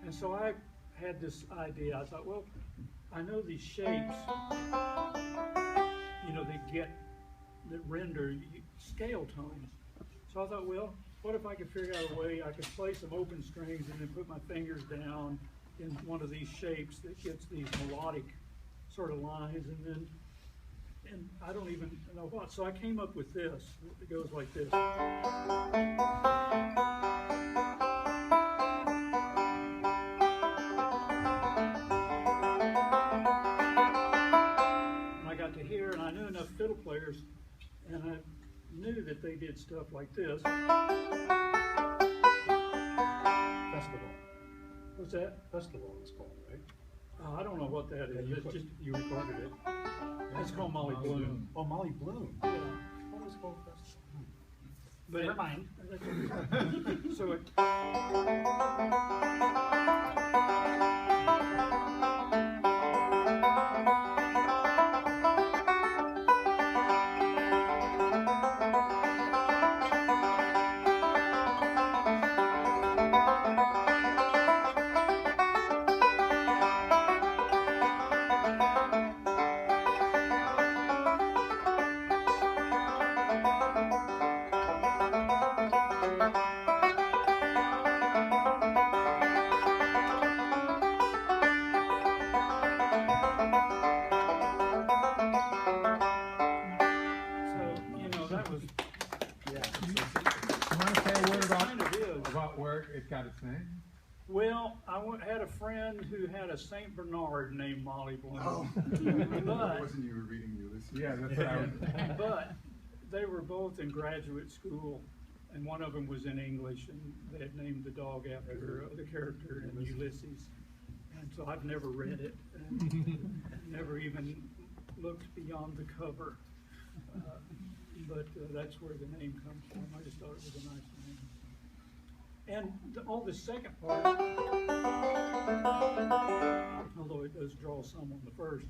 And so I had this idea. I thought, well, I know these shapes, you know, that render scale tones. So I thought, well, what if I could figure out a way I could play some open strings and then put my fingers down in one of these shapes that gets these melodic sort of lines, and I don't even know what. So I came up with this. It goes like this. To hear, and I knew enough fiddle players, and I knew that they did stuff like this. Festival. What's that? Festival is called, right? I don't know what that is. You recorded it. It's called Molly Bloom. Oh, Molly Bloom. Yeah. What was it called? Festival? But never mind. So it. it got its name? Well, had a friend who had a Saint Bernard named Molly Bloom. Oh. But, Wasn't you were reading Ulysses? Yeah, that's what I was. but they were both in graduate school, and one of them was in English, and they had named the dog after the character in Ulysses. And so I've never read it, and never even looked beyond the cover. But that's where the name comes from. I just thought it was a nice name. And the second part, although it does draw some on the first,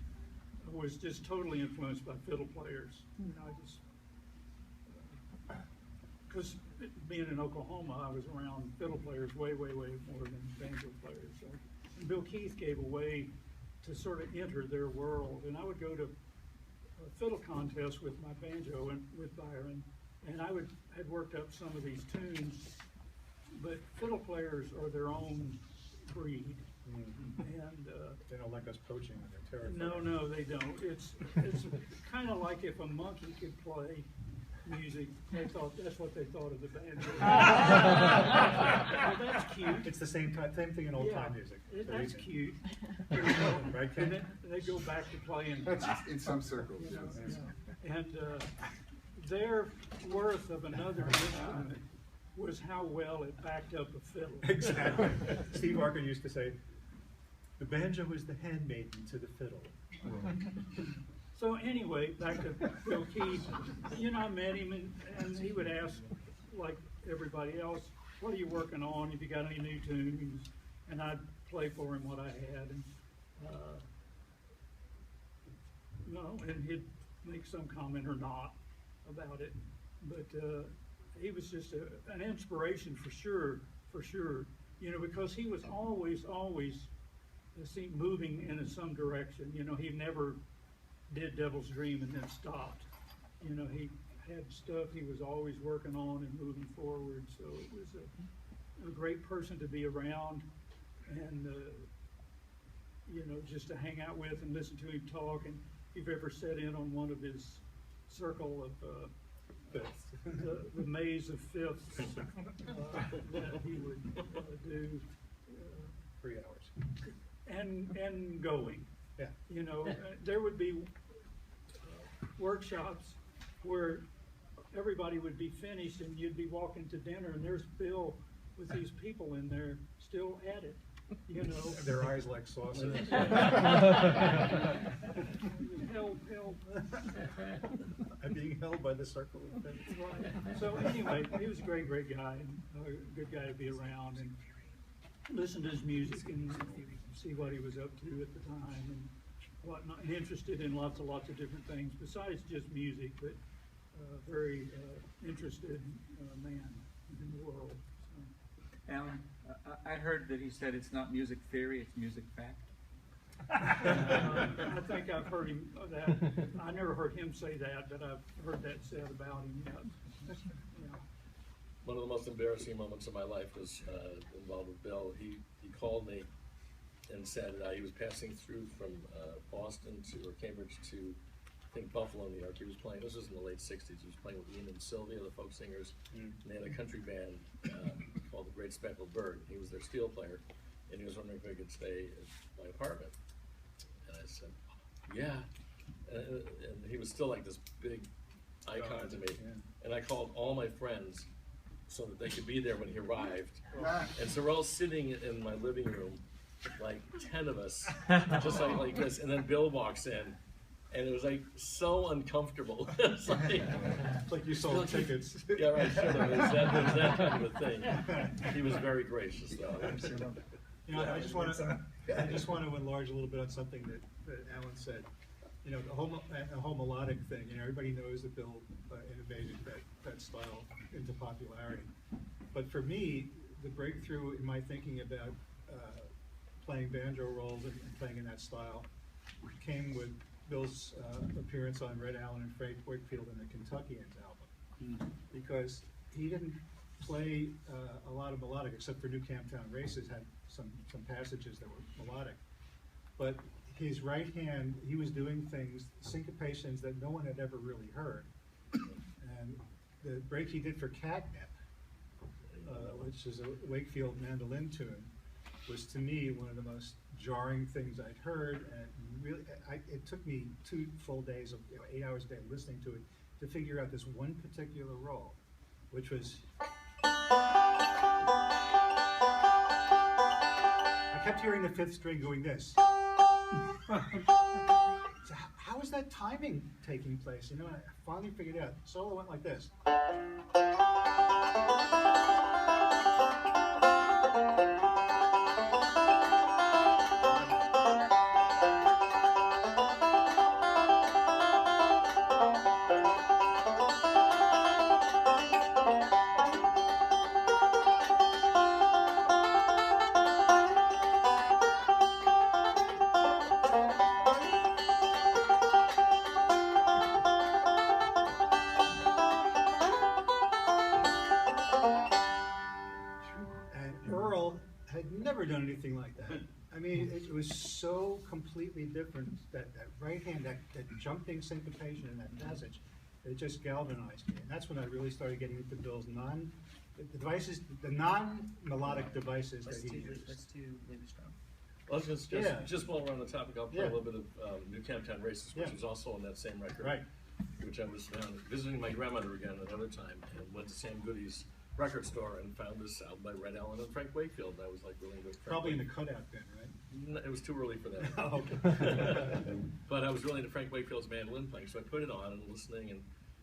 was just totally influenced by fiddle players. You know, I just, because being in Oklahoma, I was around fiddle players way, way, way more than banjo players. So, and Bill Keith gave a way to sort of enter their world. And I would go to fiddle contests with my banjo and with Byron, and I had worked up some of these tunes. But fiddle players are their own breed, and They don't like us poaching on their territory. no, they don't. It's kind of like if a monkey could play music. That's what they thought of the banjo. Well, that's cute. It's the same thing in old time music. That's cute. Right, Ken? And then they go back to playing. In some circles, You know, yes. and their worth of another instrument was how well it backed up a fiddle. Exactly. Steve Barker used to say, the banjo is the handmaiden to the fiddle. So anyway, back to Bill Keith. You know, I met him, and he would ask, like everybody else, what are you working on? Have you got any new tunes? And I'd play for him what I had. And and he'd make some comment or not about it. But he was just an inspiration for sure. You know, because he was always seemed moving in some direction. You know, he never did Devil's Dream and then stopped. You know, he had stuff he was always working on and moving forward. So it was a great person to be around, and you know, just to hang out with and listen to him talk. And if you've ever sat in on one of his circle of the maze of fifths that he would do 3 hours. and going. Yeah. You know, there would be workshops where everybody would be finished and you'd be walking to dinner and there's Bill with these people in there still at it, you know. Their eyes like saucers. Help. I'm being held by the circle of fence. Right. So anyway, he was a great guy, and a good guy to be around and listen to his music and see what he was up to at the time and whatnot. And interested in lots of different things besides just music, but very interested man in the world. So. Alan, I heard that he said it's not music theory, it's music fact. I think I've heard him that. I never heard him say that, but I've heard that said about him. Yeah. One of the most embarrassing moments of my life was involved with Bill. He called me and said he was passing through from Boston or Cambridge to, I think, Buffalo, New York. He was playing, this was in the late 60s, he was playing with Ian and Sylvia, the folk singers, and they had a country band called The Great Speckled Bird. He was their steel player, and he was wondering if I could stay at my apartment. And I said, yeah. And he was still like this big icon to me. Yeah. And I called all my friends so that they could be there when he arrived. And so we're all sitting in my living room, like 10 of us, just like this. And then Bill walks in, and it was like so uncomfortable. It's like you sold tickets. Yeah, right. Sure. It was that kind of a thing. He was very gracious, though. You know, I just want to enlarge a little bit on something that Alan said. You know, the whole melodic thing. You know, everybody knows that Bill innovated that style into popularity. But for me, the breakthrough in my thinking about playing banjo rolls and playing in that style came with Bill's appearance on Red Allen and Frank Wakefield in the Kentuckians album, because he didn't play a lot of melodic, except for New Camptown Races had some passages that were melodic. But his right hand, he was doing things, syncopations that no one had ever really heard. And the break he did for Catnip, which is a Wakefield mandolin tune, was to me one of the most jarring things I'd heard, and really, it took me 2 full days of 8 hours a day listening to it to figure out this one particular roll, which was. I kept hearing the 5th string going this. So how is that timing taking place? I finally figured it out. The solo went like this. Done anything like that. I mean, it was so completely different, that right hand, that jumping syncopation in that passage, it just galvanized me. And that's when I really started getting into Bill's non-melodic devices that he used. Let's do Leave It Strong. Well, just while we're on the topic, I'll play a little bit of New Camp Town Races, which was also on that same record. Right. Which I was visiting my grandmother again another time, and went to Sam Goody's record store and found this album by Red Allen and Frank Wakefield. And I was like really into Frank Probably in the Wakefield. cutout bin, right? No, it was too early for that. Oh, okay. But I was really into Frank Wakefield's mandolin playing, so I put it on and listening and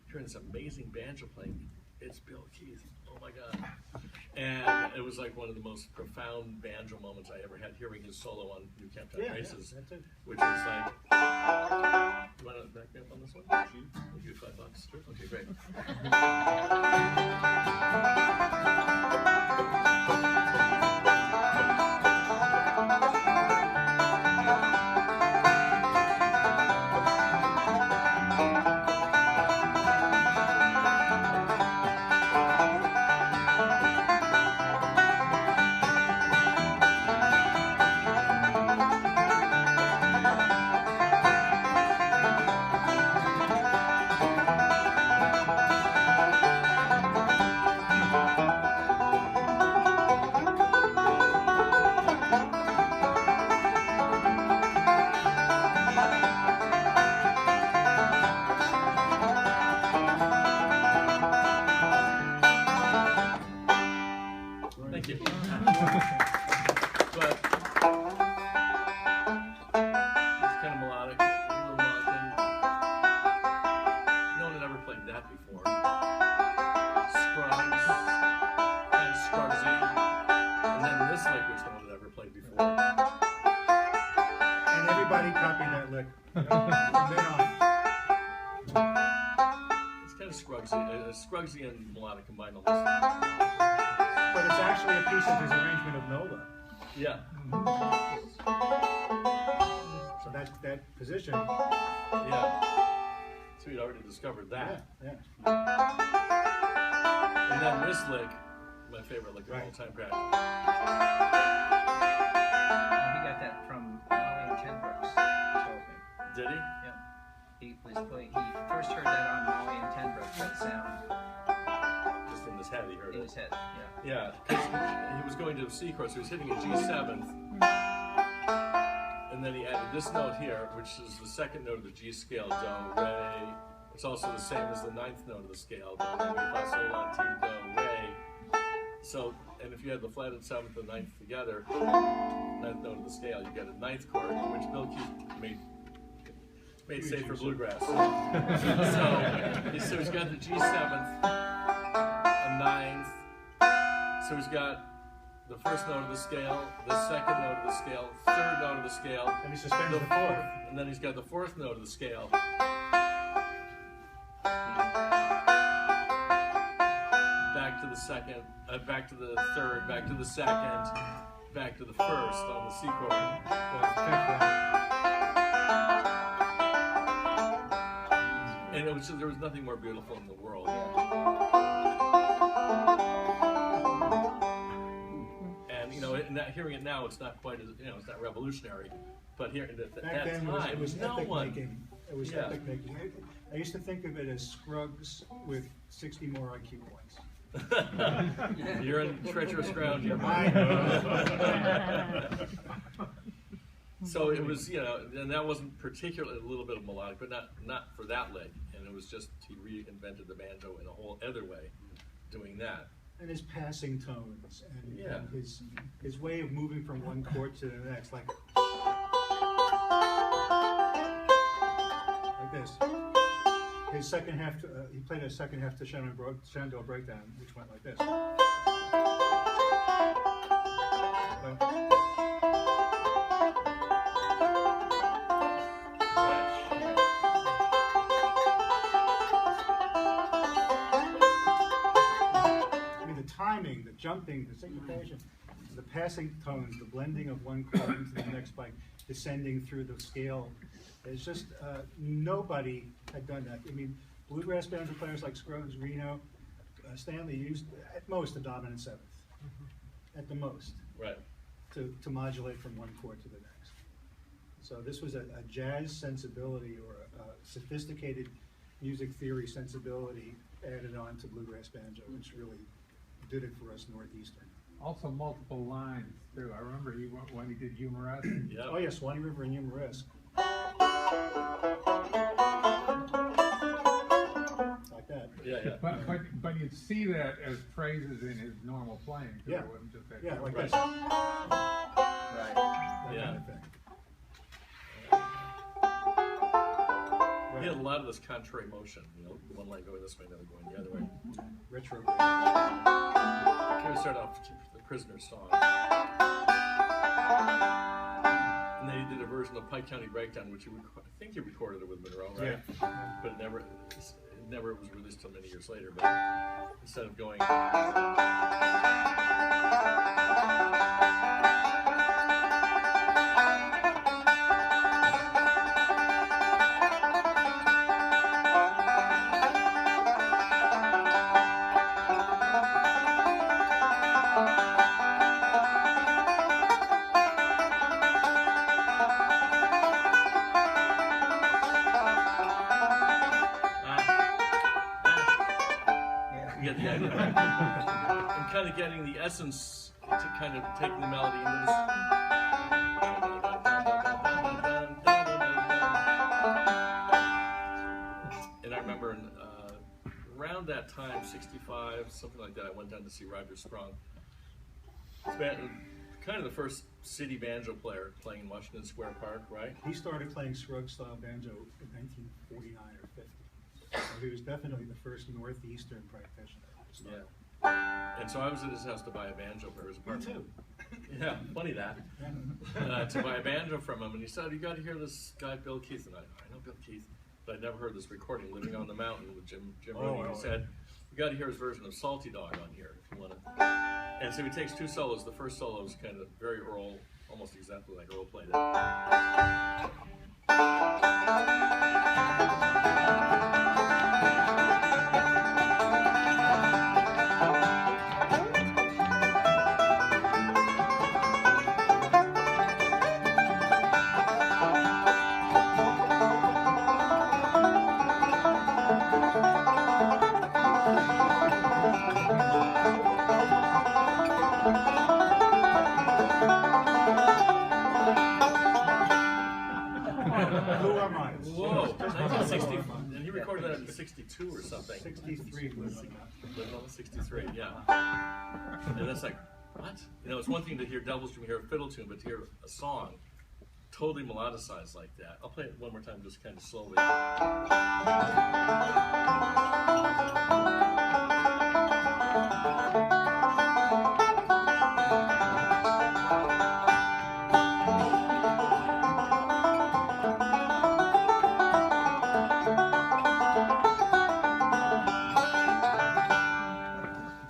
hearing this amazing banjo playing. It's Bill Keith. Oh my God. And it was like one of the most profound banjo moments I ever had, hearing his solo on New Camp Town Races. Yeah, that's it. Which was like, you want to back me up on this one? I'll give you $5. Sure. Okay, great. Scruggsy and melodic combined on this. But it's actually a piece of his arrangement of Nola. Yeah. So that position. Yeah. So he'd already discovered that. Yeah. And then this lick, my favorite lick of all time, practice. He got that from Molly and Ken Brooks. He told me. Did he? Yeah. He first heard that on Molly and Ten Brooks, that sound. Just in his head, he heard it. In his head, yeah. Yeah, because he was going to a C chord, so he was hitting a G7th, and then he added this note here, which is the second note of the G scale, do, re. It's also the same as the 9th note of the scale, do, re, mi, fa, sol, la, ti, do, re. So, and if you had the flatted 7th and 9th together, 9th note of the scale, you get a 9th chord, which Bill Keith made safe for bluegrass. So he's got the G7th, a 9th. So he's got the first note of the scale, the second note of the scale, third note of the scale, and he suspends the 4th. And then he's got the 4th note of the scale. Back to the second, back to the third, back to the second, back to the first on the C chord. And it was just, there was nothing more beautiful in the world. And hearing it now, it's not quite as it's not revolutionary, but here at that time, it was epic making. It was Yeah. epic making. I used to think of it as Scruggs with 60 more IQ points. You're in treacherous ground here. I know. So it was, you know, and that wasn't particularly a little bit of melodic, but not for that leg. And it was just he reinvented the banjo in a whole other way, doing that. And his passing tones and, Yeah. and his way of moving from one chord to the next, like this. His second half, he played a second half to Shenandoah Breakdown, which went like this. I mean, the timing, the jumping, the syncopation, the passing tones, the blending of one chord into the next by descending through the scale. It's just, nobody had done that. I mean, bluegrass banjo players like Scruggs, Reno, Stanley used at most a dominant seventh, at the most, Right. to modulate from one chord to the next. So this was a jazz sensibility or a sophisticated music theory sensibility added on to bluegrass banjo, which really did it for us Northeastern. Also multiple lines too. I remember when he did Humorous. Yeah. Oh yeah, Swanee River and Humorous. Like that. Yeah. But you'd see that as phrases in his normal playing too. Yeah. It wasn't just that. Yeah, like Right. this. Right. That Yeah. kind of thing. He had a lot of this contrary motion, you know, one leg going this way, another going the other way. Retrograde. Here we start off with the Prisoner's Song. And then he did a version of Pike County Breakdown, which I think he recorded it with Monroe, right? Yeah. But it never was released till many years later. But instead of going, you get the idea. I'm kind of getting the essence to kind of take the melody into this. And I remember around that time, 65, something like that, I went down to see Roger Sprung. It's been kind of the first city banjo player playing in Washington Square Park, right? He started playing Scruggs style banjo in 1949 or 50. So he was definitely the first Northeastern practitioner. Yeah. And so I was at his house to buy a banjo for his apartment. Yeah, funny that. To buy a banjo from him, and he said, "You got to hear this guy, Bill Keith." And I know Bill Keith, but I'd never heard this recording, Living on the Mountain with Jim Rooney. And he said, "You got to hear his version of Salty Dog on here if you want to." And so he takes two solos. The first solo is kind of very Earl, almost exactly like Earl played it. Blew our minds. Whoa, 1960, and he recorded that in 62 or something. 63 was Living on the 63, yeah. And that's like, what? You know, it's one thing to hear Devil's Dream, hear a fiddle tune, but to hear a song totally melodicized like that. I'll play it one more time, just kind of slowly.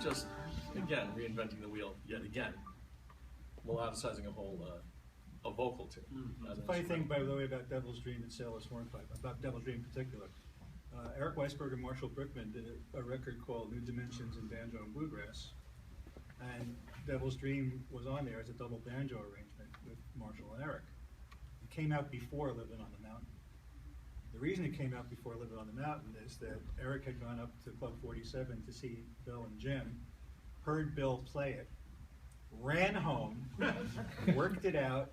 Just, again, reinventing the wheel yet again. Melodicizing a whole, a vocal tune. The funny thing, by the way, about Devil's Dream and Sailor's Hornpipe, about Devil's Dream in particular, Eric Weisberg and Marshall Brickman did a record called New Dimensions in Banjo and Bluegrass, and Devil's Dream was on there as a double banjo arrangement with Marshall and Eric. It came out before Living on the Mountain. The reason it came out before Living on the Mountain is that Eric had gone up to Club 47 to see Bill and Jim, heard Bill play it, ran home, worked it out,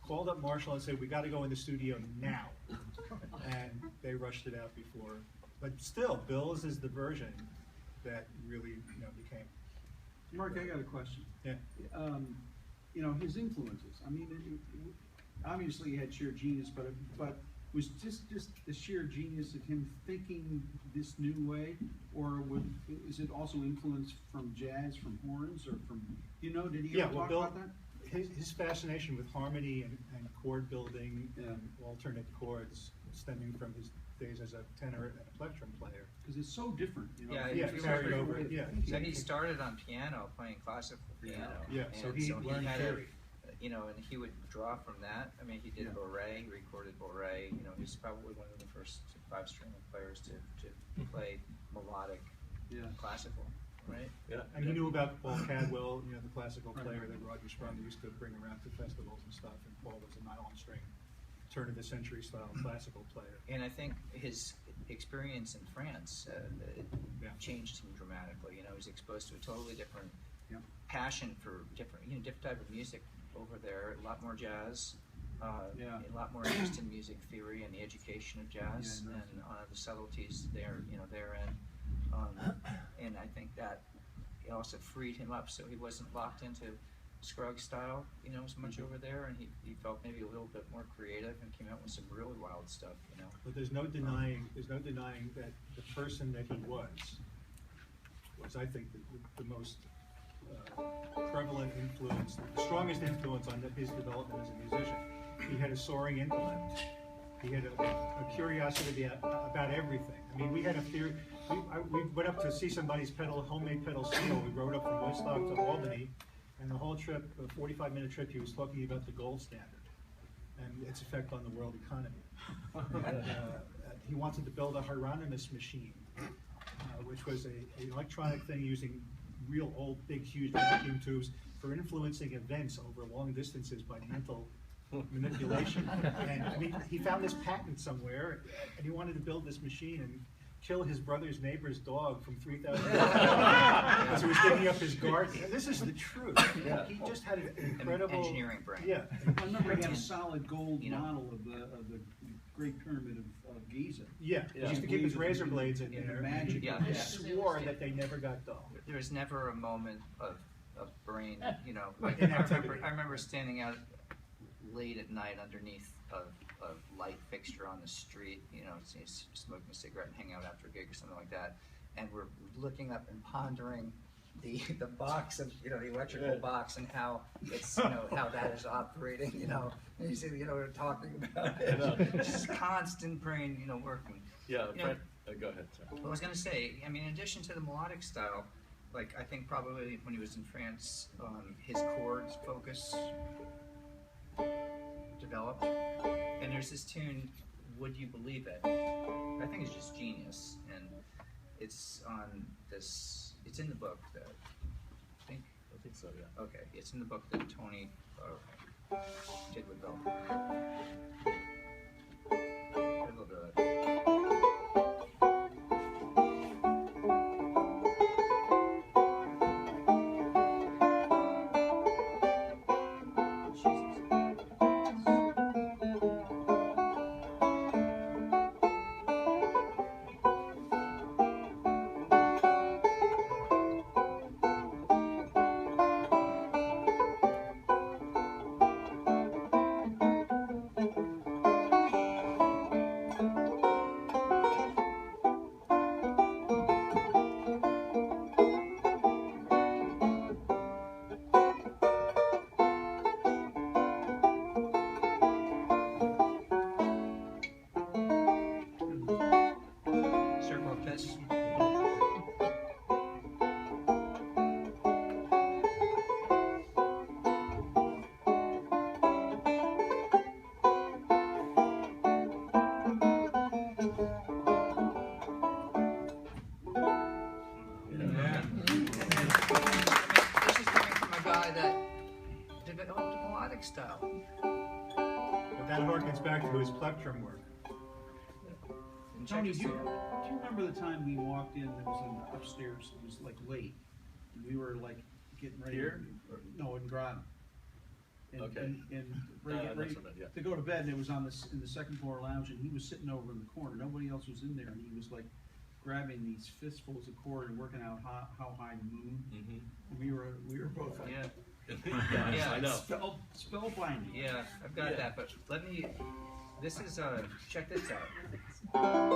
called up Marshall and said, we got to go in the studio now. And they rushed it out before. But still, Bill's is the version that really, became. Mark, I got a question. Yeah. His influences. I mean, obviously he had sheer genius, but was just the sheer genius of him thinking this new way, or is it also influenced from jazz, from horns, or from, did he ever talk Bill, about that? His fascination with harmony and chord building and alternate chords stemming from his days as a tenor and a plectrum player. Because it's so different, Carried over. Yeah. So he started on piano, playing classical piano. Yeah. So he learned theory. And he would draw from that. I mean, he did Bourrée, he recorded Bourrée. He's probably one of the first 5-string players to play melodic classical, right? Yeah. And he knew about Paul Cadwell, the classical player that Roger Sprunger used to bring around to festivals and stuff. And Paul was a nylon string, turn of the century style classical player. And I think his experience in France changed him dramatically. He was exposed to a totally different passion for different type of music over there. A lot more jazz, a lot more interest in music theory and the education of jazz and the subtleties therein. And I think that it also freed him up, so he wasn't locked into Scruggs style, as much over there, and he felt maybe a little bit more creative and came out with some really wild stuff, But there's no denying that the person that he was I think the most prevalent influence, the strongest influence on his development as a musician. He had a soaring intellect. He had a curiosity about everything. I mean, we had a theory. We went up to see somebody's homemade pedal steel. We rode up from Woodstock to Albany, and the whole trip, a 45-minute trip, he was talking about the gold standard and its effect on the world economy. And, he wanted to build a Hieronymus machine, which was an electronic thing using real old, big, huge vacuum tubes for influencing events over long distances by mental manipulation. And I mean, he found this patent somewhere, and he wanted to build this machine and kill his brother's neighbor's dog from 3,000 miles because he was digging up his garden. And this is the truth. Yeah. He just had an incredible engineering brain. Yeah. I remember he had a solid gold model of the Great Pyramid of Giza. Yeah. He used to keep his razor blades in Yeah, there. magic. Yeah. He swore that they never got dull. There was never a moment of brain, Inactivity. I remember standing out late at night underneath a light fixture on the street, smoking a cigarette and hanging out after a gig or something like that, and we're looking up and pondering the box of the electrical box and how it's how that is operating, and you see we're talking about it, just constant brain working. Yeah, go ahead. Sorry. I was going to say, I mean, in addition to the melodic style, like I think probably when he was in France, his chords focus developed. And there's this tune, Would You Believe It? I think it's just genius, and it's on this. It's in the book that I think so. Yeah. Okay, it's in the book that Tony did with Bill. We'll do it. But that harkens back to his plectrum work. And check Tony, this do you out. remember the time we walked in, that was in the upstairs, it was like late, and we were like getting ready. Here? No, in Groton. And- Okay. And ready, That's ready what I meant, yeah. to go to bed, and it was on in the second floor lounge, and he was sitting over in the corner, nobody else was in there, and he was like grabbing these fistfuls of cord and working out how high the moon. Mm-hmm. We were both like, Yeah, Yeah, I know. spellbinding. yeah, I've got Yeah. that, but let me, this is, check this out.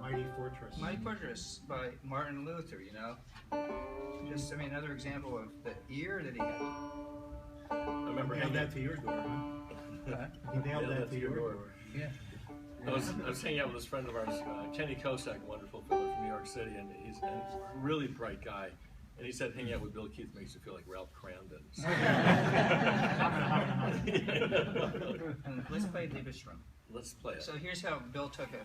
Mighty Fortress. Mighty Fortress by Martin Luther, you know? Just, I mean, another example of the ear that he had. I remember Nailed hanging, that to your door, huh? He nailed Yeah, that to your door. Yeah. I was hanging out with this friend of ours, Kenny Kosak, a wonderful fellow from New York City, and he's a really bright guy. And he said hanging out with Bill Keith makes you feel like Ralph Crandon. And let's play Liebesrum. Let's play it. So here's how Bill took a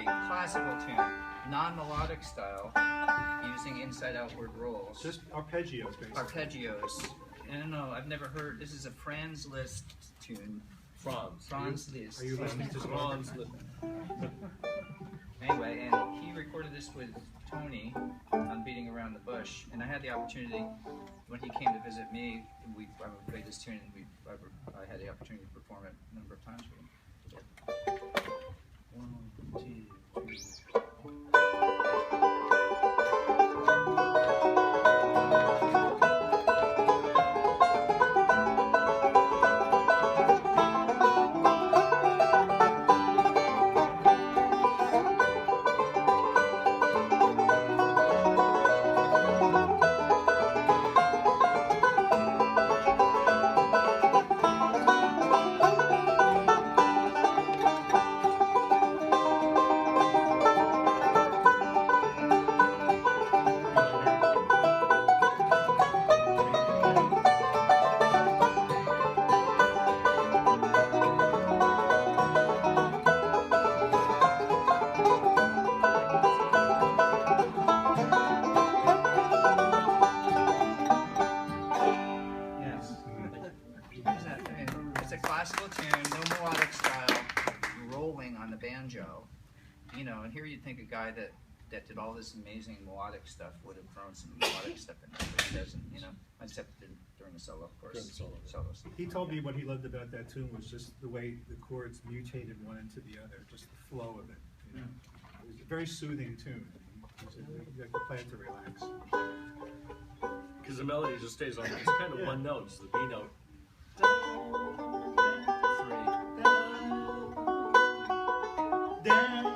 classical tune, non-melodic style, using inside-outward rolls. Just arpeggios, basically. Arpeggios. I don't know, I've never heard, this is a Franz Liszt tune. Franz. Liszt. Are you listening to Franz. Anyway, and he recorded this with Tony on Beating Around the Bush, and I had the opportunity, when he came to visit me, I would play this tune, and I had the opportunity to perform it a number of times with him. 1, 2, 3. Yes. It's a classical tune, no melodic style, rolling on the banjo. You know, and here you'd think a guy that did all this amazing melodic stuff would have thrown some melodic stuff in there, but he doesn't, you know, except during the solo, of course. During the solo. Solos. He told me what he loved about that tune was just the way the chords mutated one into the other, just the flow of it. You know? It was a very soothing tune. You have to play it to relax. Because the melody just stays on. It's kind of one note. It's the B note. 3. Then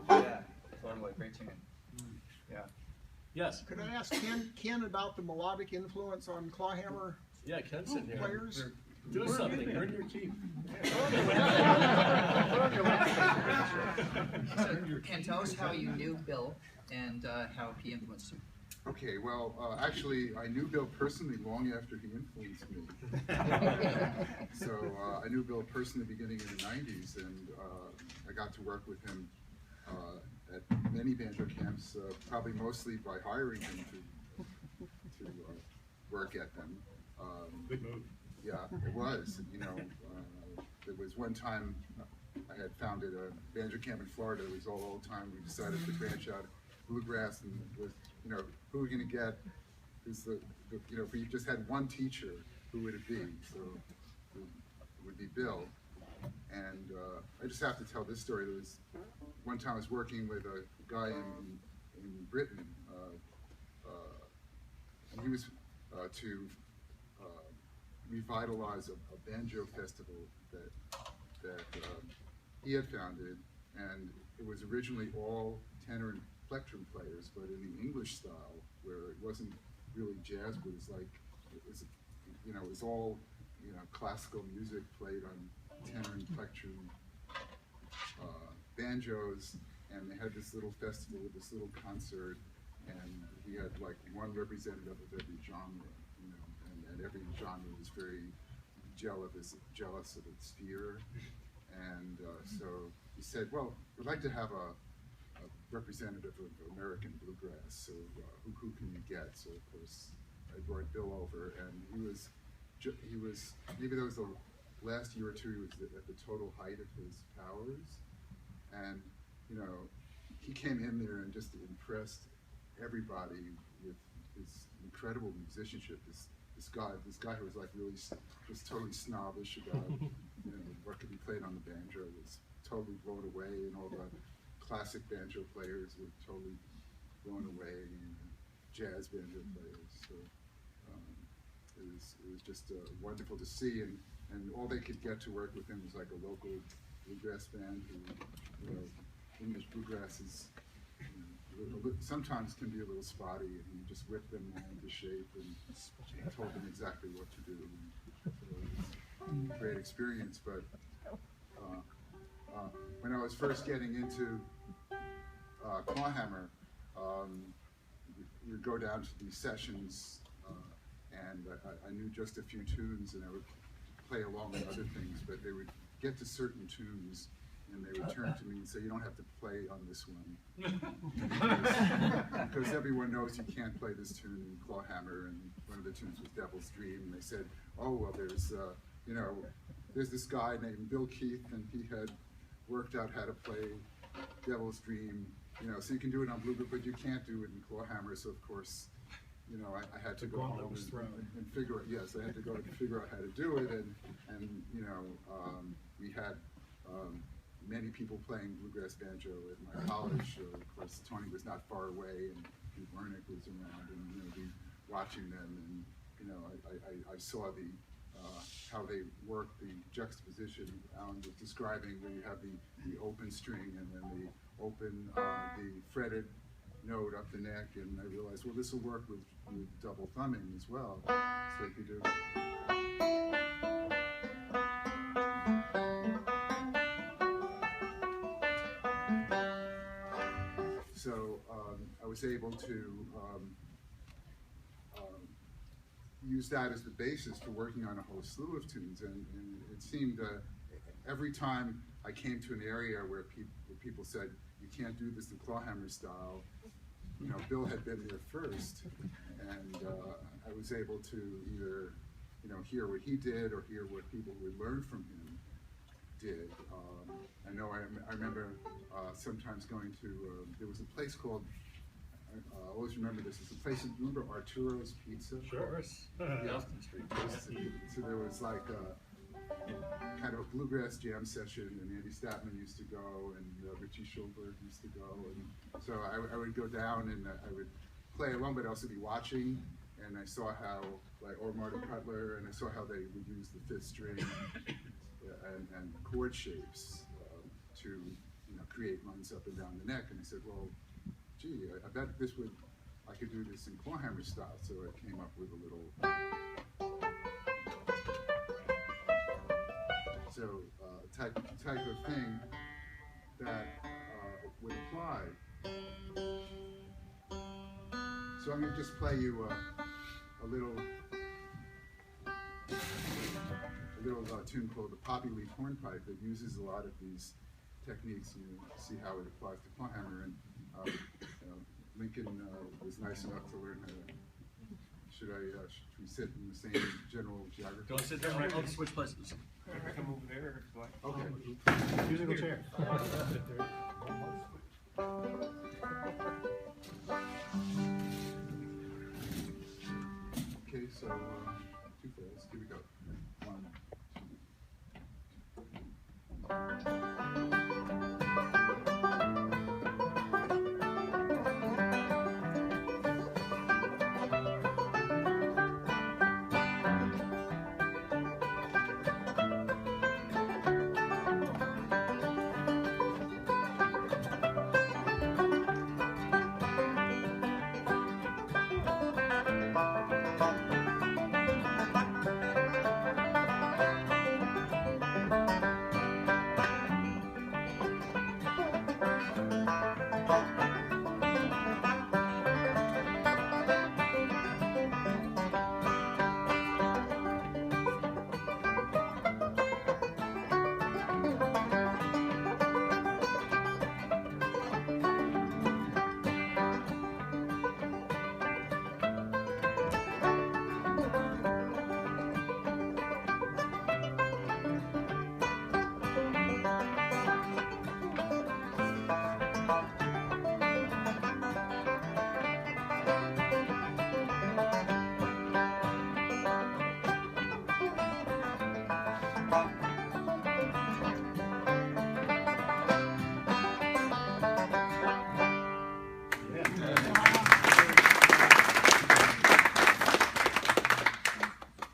Yeah. Totally, great tune. Yeah. yes, Could I ask Ken about the melodic influence on clawhammer yeah. Ken's sitting here. players? Do something. Earn your keep. So, Ken, tell us how you knew Bill and how he influenced you. Okay, well, actually, I knew Bill personally long after he influenced me. So I knew Bill personally beginning in the 90s, and I got to work with him at many banjo camps, probably mostly by hiring him to work at them. Good move. Yeah, it was. You know, there was one time I had founded a banjo camp in Florida. It was all old time. We decided to branch out bluegrass, and was, you know, who are we going to get who's you know, if we just had one teacher, who would it be? So it would be Bill. And I just have to tell this story. There was one time I was working with a guy in Britain, and he was to revitalize a banjo festival that he had founded, and it was originally all tenor and plectrum players, but in the English style, where it wasn't really jazz, but it was all, you know, classical music played on tenor and plectrum banjos, and they had this little festival, this little concert, and he had like one representative of every genre, you know, and every genre was very jealous of its sphere, and so he said, well, we'd like to have a representative of American bluegrass, so who can you get? So of course I brought Bill over, and he was maybe that was the last year or two, he was at the total height of his powers, and you know, he came in there and just impressed everybody with his incredible musicianship. This guy who was like really just totally snobbish about, you know, what could be played on the banjo, was totally blown away, and all the classic banjo players were totally blown away, and jazz banjo players. So it was just wonderful to see, and all they could get to work with him was like a local bluegrass band who, you know, English bluegrass is, you know, sometimes can be a little spotty, and he just whipped them all into shape and told them exactly what to do. And so it was a great experience, but when I was first getting into clawhammer, we would go down to these sessions, and I knew just a few tunes, and I would play along with other things, but they would get to certain tunes, and they would turn to me and say, you don't have to play on this one. Because everyone knows you can't play this tune in clawhammer, and one of the tunes was Devil's Dream, and they said, oh, well, there's, you know, there's this guy named Bill Keith, and he had worked out how to play Devil's Dream, you know, so you can do it on bluegrass, but you can't do it in clawhammer, so of course, you know, I had to go home and figure out, yes, I had to go and figure out how to do it, and you know, we had many people playing bluegrass banjo at my college. Of course, Tony was not far away, and Pete Wernick was around, and you know, watching them, and you know, I saw how they work the juxtaposition Alan was describing, where you have the open string and then the open, the fretted note up the neck, and I realized, well, this will work with double thumbing as well. So if you do. So I was able to use that as the basis for working on a whole slew of tunes, and it seemed every time I came to an area where people said, you can't do this in clawhammer style, you know, Bill had been there first, and I was able to either, you know, hear what he did or hear what people who had learned from him did. I know I remember sometimes going to, there was a place called, I always remember this, it's a place, remember Arturo's Pizza? Sure. Yeah. So there was like kind of a bluegrass jam session, and Andy Statman used to go, and Richie Schulberg used to go, and so I would go down and I would play along, but also be watching, and I saw how, like, or Martin Cutler, and I saw how they would use the fifth string and chord shapes to, you know, create lines up and down the neck, and I said, well, gee, I bet I could do this in clawhammer style, so I came up with a little, so type of thing that would apply. So I'm going to just play you a little tune called the Poppy Leaf Hornpipe that uses a lot of these techniques, and you see how it applies to clawhammer. And you know, Lincoln was nice enough to learn how to. Should we sit in the same general geography? Don't sit there, right? I'll switch places. I come over there if you like. Okay. Musical chair. So, too fast. Here we go. 1,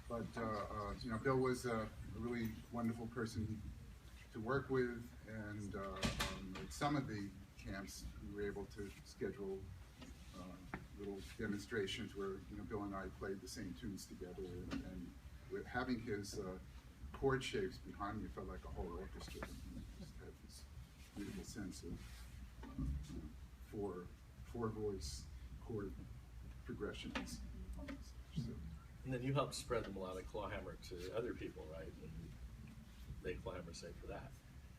'cause Bill was a really wonderful person to work with, and at some of the camps we were able to schedule little demonstrations where Bill and I played the same tunes together, and with having his chord shapes behind me, it felt like a whole orchestra. He just had this beautiful sense of four voice chord progressions. So, And then you helped spread the melodic clawhammer to other people, right? And they clawhammer safe for that.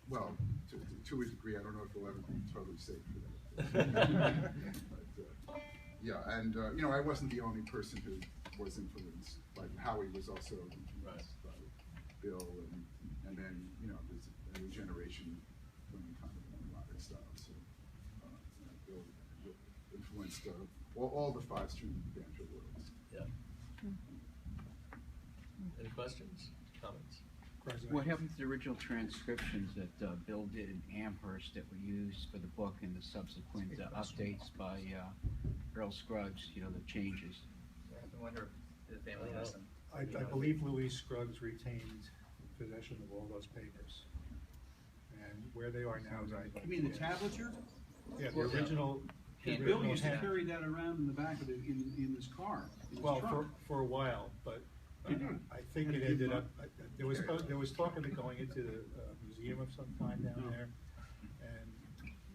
well, to a degree, I don't know if we'll ever be totally safe for that. But, yeah, and I wasn't the only person who was influenced. Like Howie was also influenced by Bill, and then there's a new generation playing kind of a melodic style. So Bill influenced all the 5-string banjo worlds. Yeah. Any questions, comments? What happened to the original transcriptions that Bill did in Amherst that were used for the book and the subsequent updates by Earl Scruggs, the changes? I wonder if the family has them. I believe Louise Scruggs retained possession of all those papers. And where they are now is You mean the tablature? Yeah, the original. Because Bill used to carry that around in the back of in his car. In his Well, truck. for a while, but I think it ended up, there was talk of it going into the museum of some kind down there. And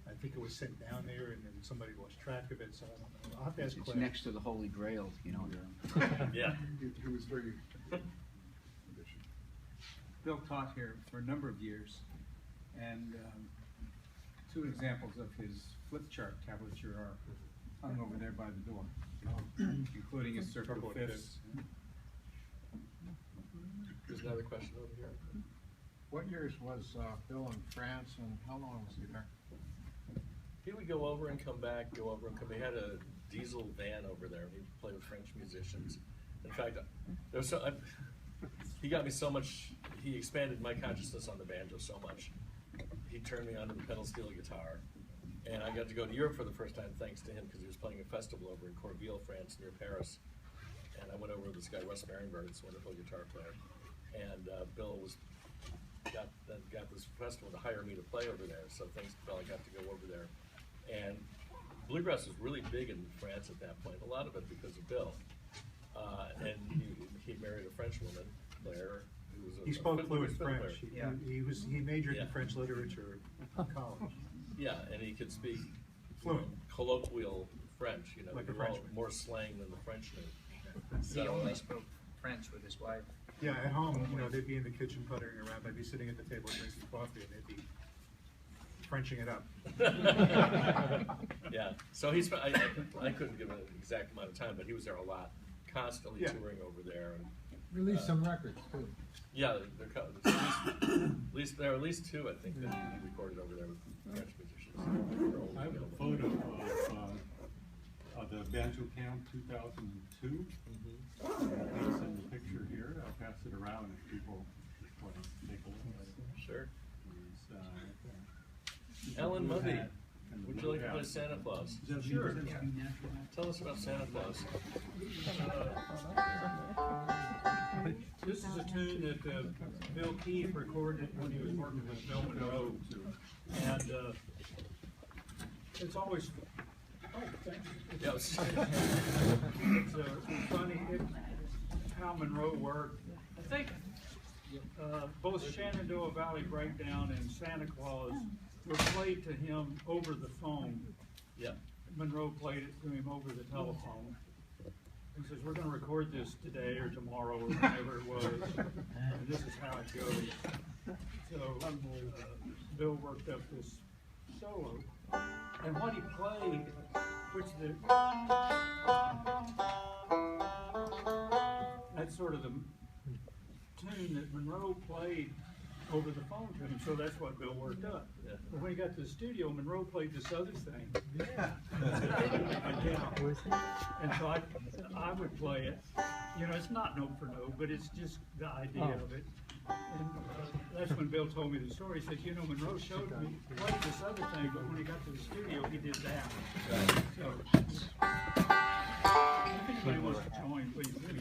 I think it was sent down there and then somebody lost track of it, so I don't know. I'll have to ask It's Claire. next to the Holy Grail, Yeah. He was very Bill taught here for a number of years, and 2 examples of his flip chart tablature are hung over there by the door, including his circle of fifths. There's another question over here. What years was Bill in France, and how long was he there? He would go over and come back, go over and come. He had a diesel van over there, and he'd play with French musicians. In fact, there was he got me so much. He expanded my consciousness on the banjo so much. He turned me onto the pedal steel guitar, and I got to go to Europe for the first time thanks to him because he was playing a festival over in Corville, France, near Paris. And I went over with this guy, Russ Marienberg, this wonderful guitar player, and Bill got this festival to hire me to play over there. So thanks to Bill, I got to go over there. And bluegrass was really big in France at that point. A lot of it because of Bill. And he married a French woman, Claire, who was He spoke fluent fiddle French. player. He majored Yeah. in French literature in college. Yeah, and he could speak Fluent. colloquial French. Like a more Frenchman. more slang than the French knew. He So, only spoke French with his wife. Yeah, at home, they'd be in the kitchen puttering around. I'd be sitting at the table drinking coffee, and they'd be Frenching it up. Yeah, so I couldn't give an exact amount of time, but he was there a lot, constantly Yeah. touring over there. And, Released some records too. yeah, there are at least 2, I think, that he recorded over there with French musicians. I have a photo of the Banjo Camp 2002. It's in the picture here. I'll pass it around if people want to take a look at it. Sure. He's, Alan Munde, hat and the would you blue like to hat. play Santa Claus? Sure. Tell us about Santa Claus. This is a tune that Bill Keith recorded when he was working with Bill Monroe. And it's always, thanks. Yes. It's funny how Monroe worked. I think both Shenandoah Valley Breakdown and Santa Claus were played to him over the phone. Yeah. Monroe played it to him over the telephone. He says, we're going to record this today or tomorrow or whenever it was, and this is how it goes. So Bill worked up this solo, and what he played, that's sort of the tune that Monroe played over the phone to him, so that's what Bill worked up. Yeah. But when he got to the studio, Monroe played this other thing. Yeah. And so I would play it. You know, it's not note for note, but it's just the idea of it. And that's when Bill told me the story. He said, you know, Monroe showed me, played this other thing, but when he got to the studio, he did that. So, if anybody wants to join, please do.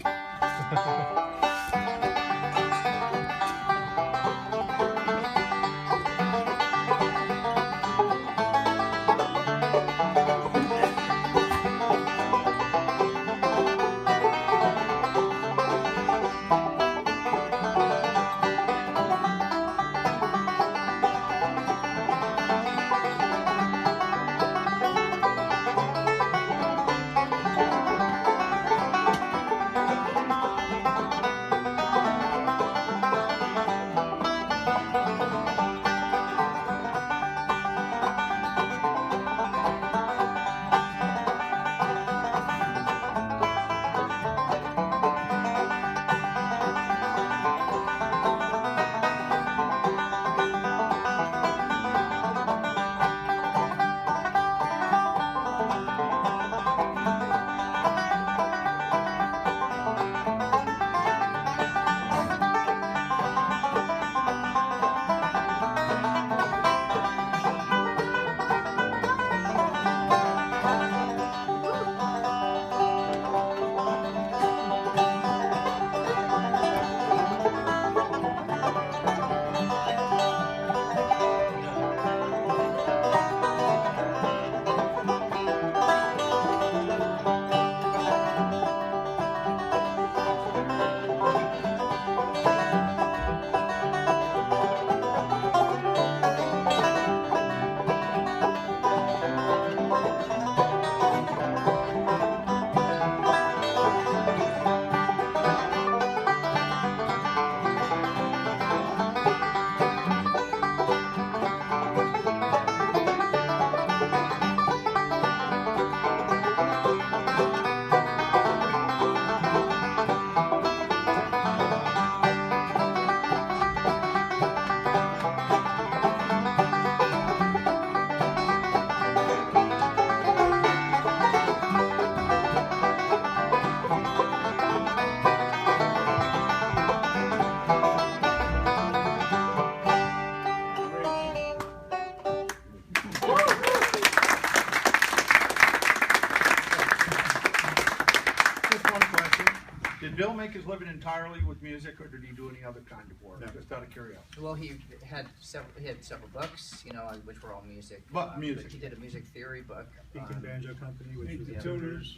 Did Bill make his living entirely with music, or did he do any other kind of work? No. Just out of curiosity. Well, he had several books, you know, which were all music. But music. He did a music theory book. Lincoln Banjo Company, which was the Yeah. tuners.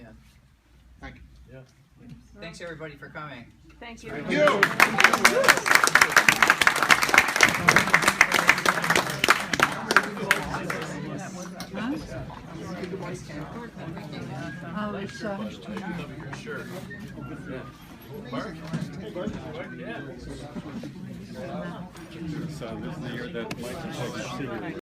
Yeah. Thank you. Yeah. Thanks everybody for coming. Thank you. Thank you. Oh, it's, Sure. Yeah. Mark? Yeah. So this is the year that Mike was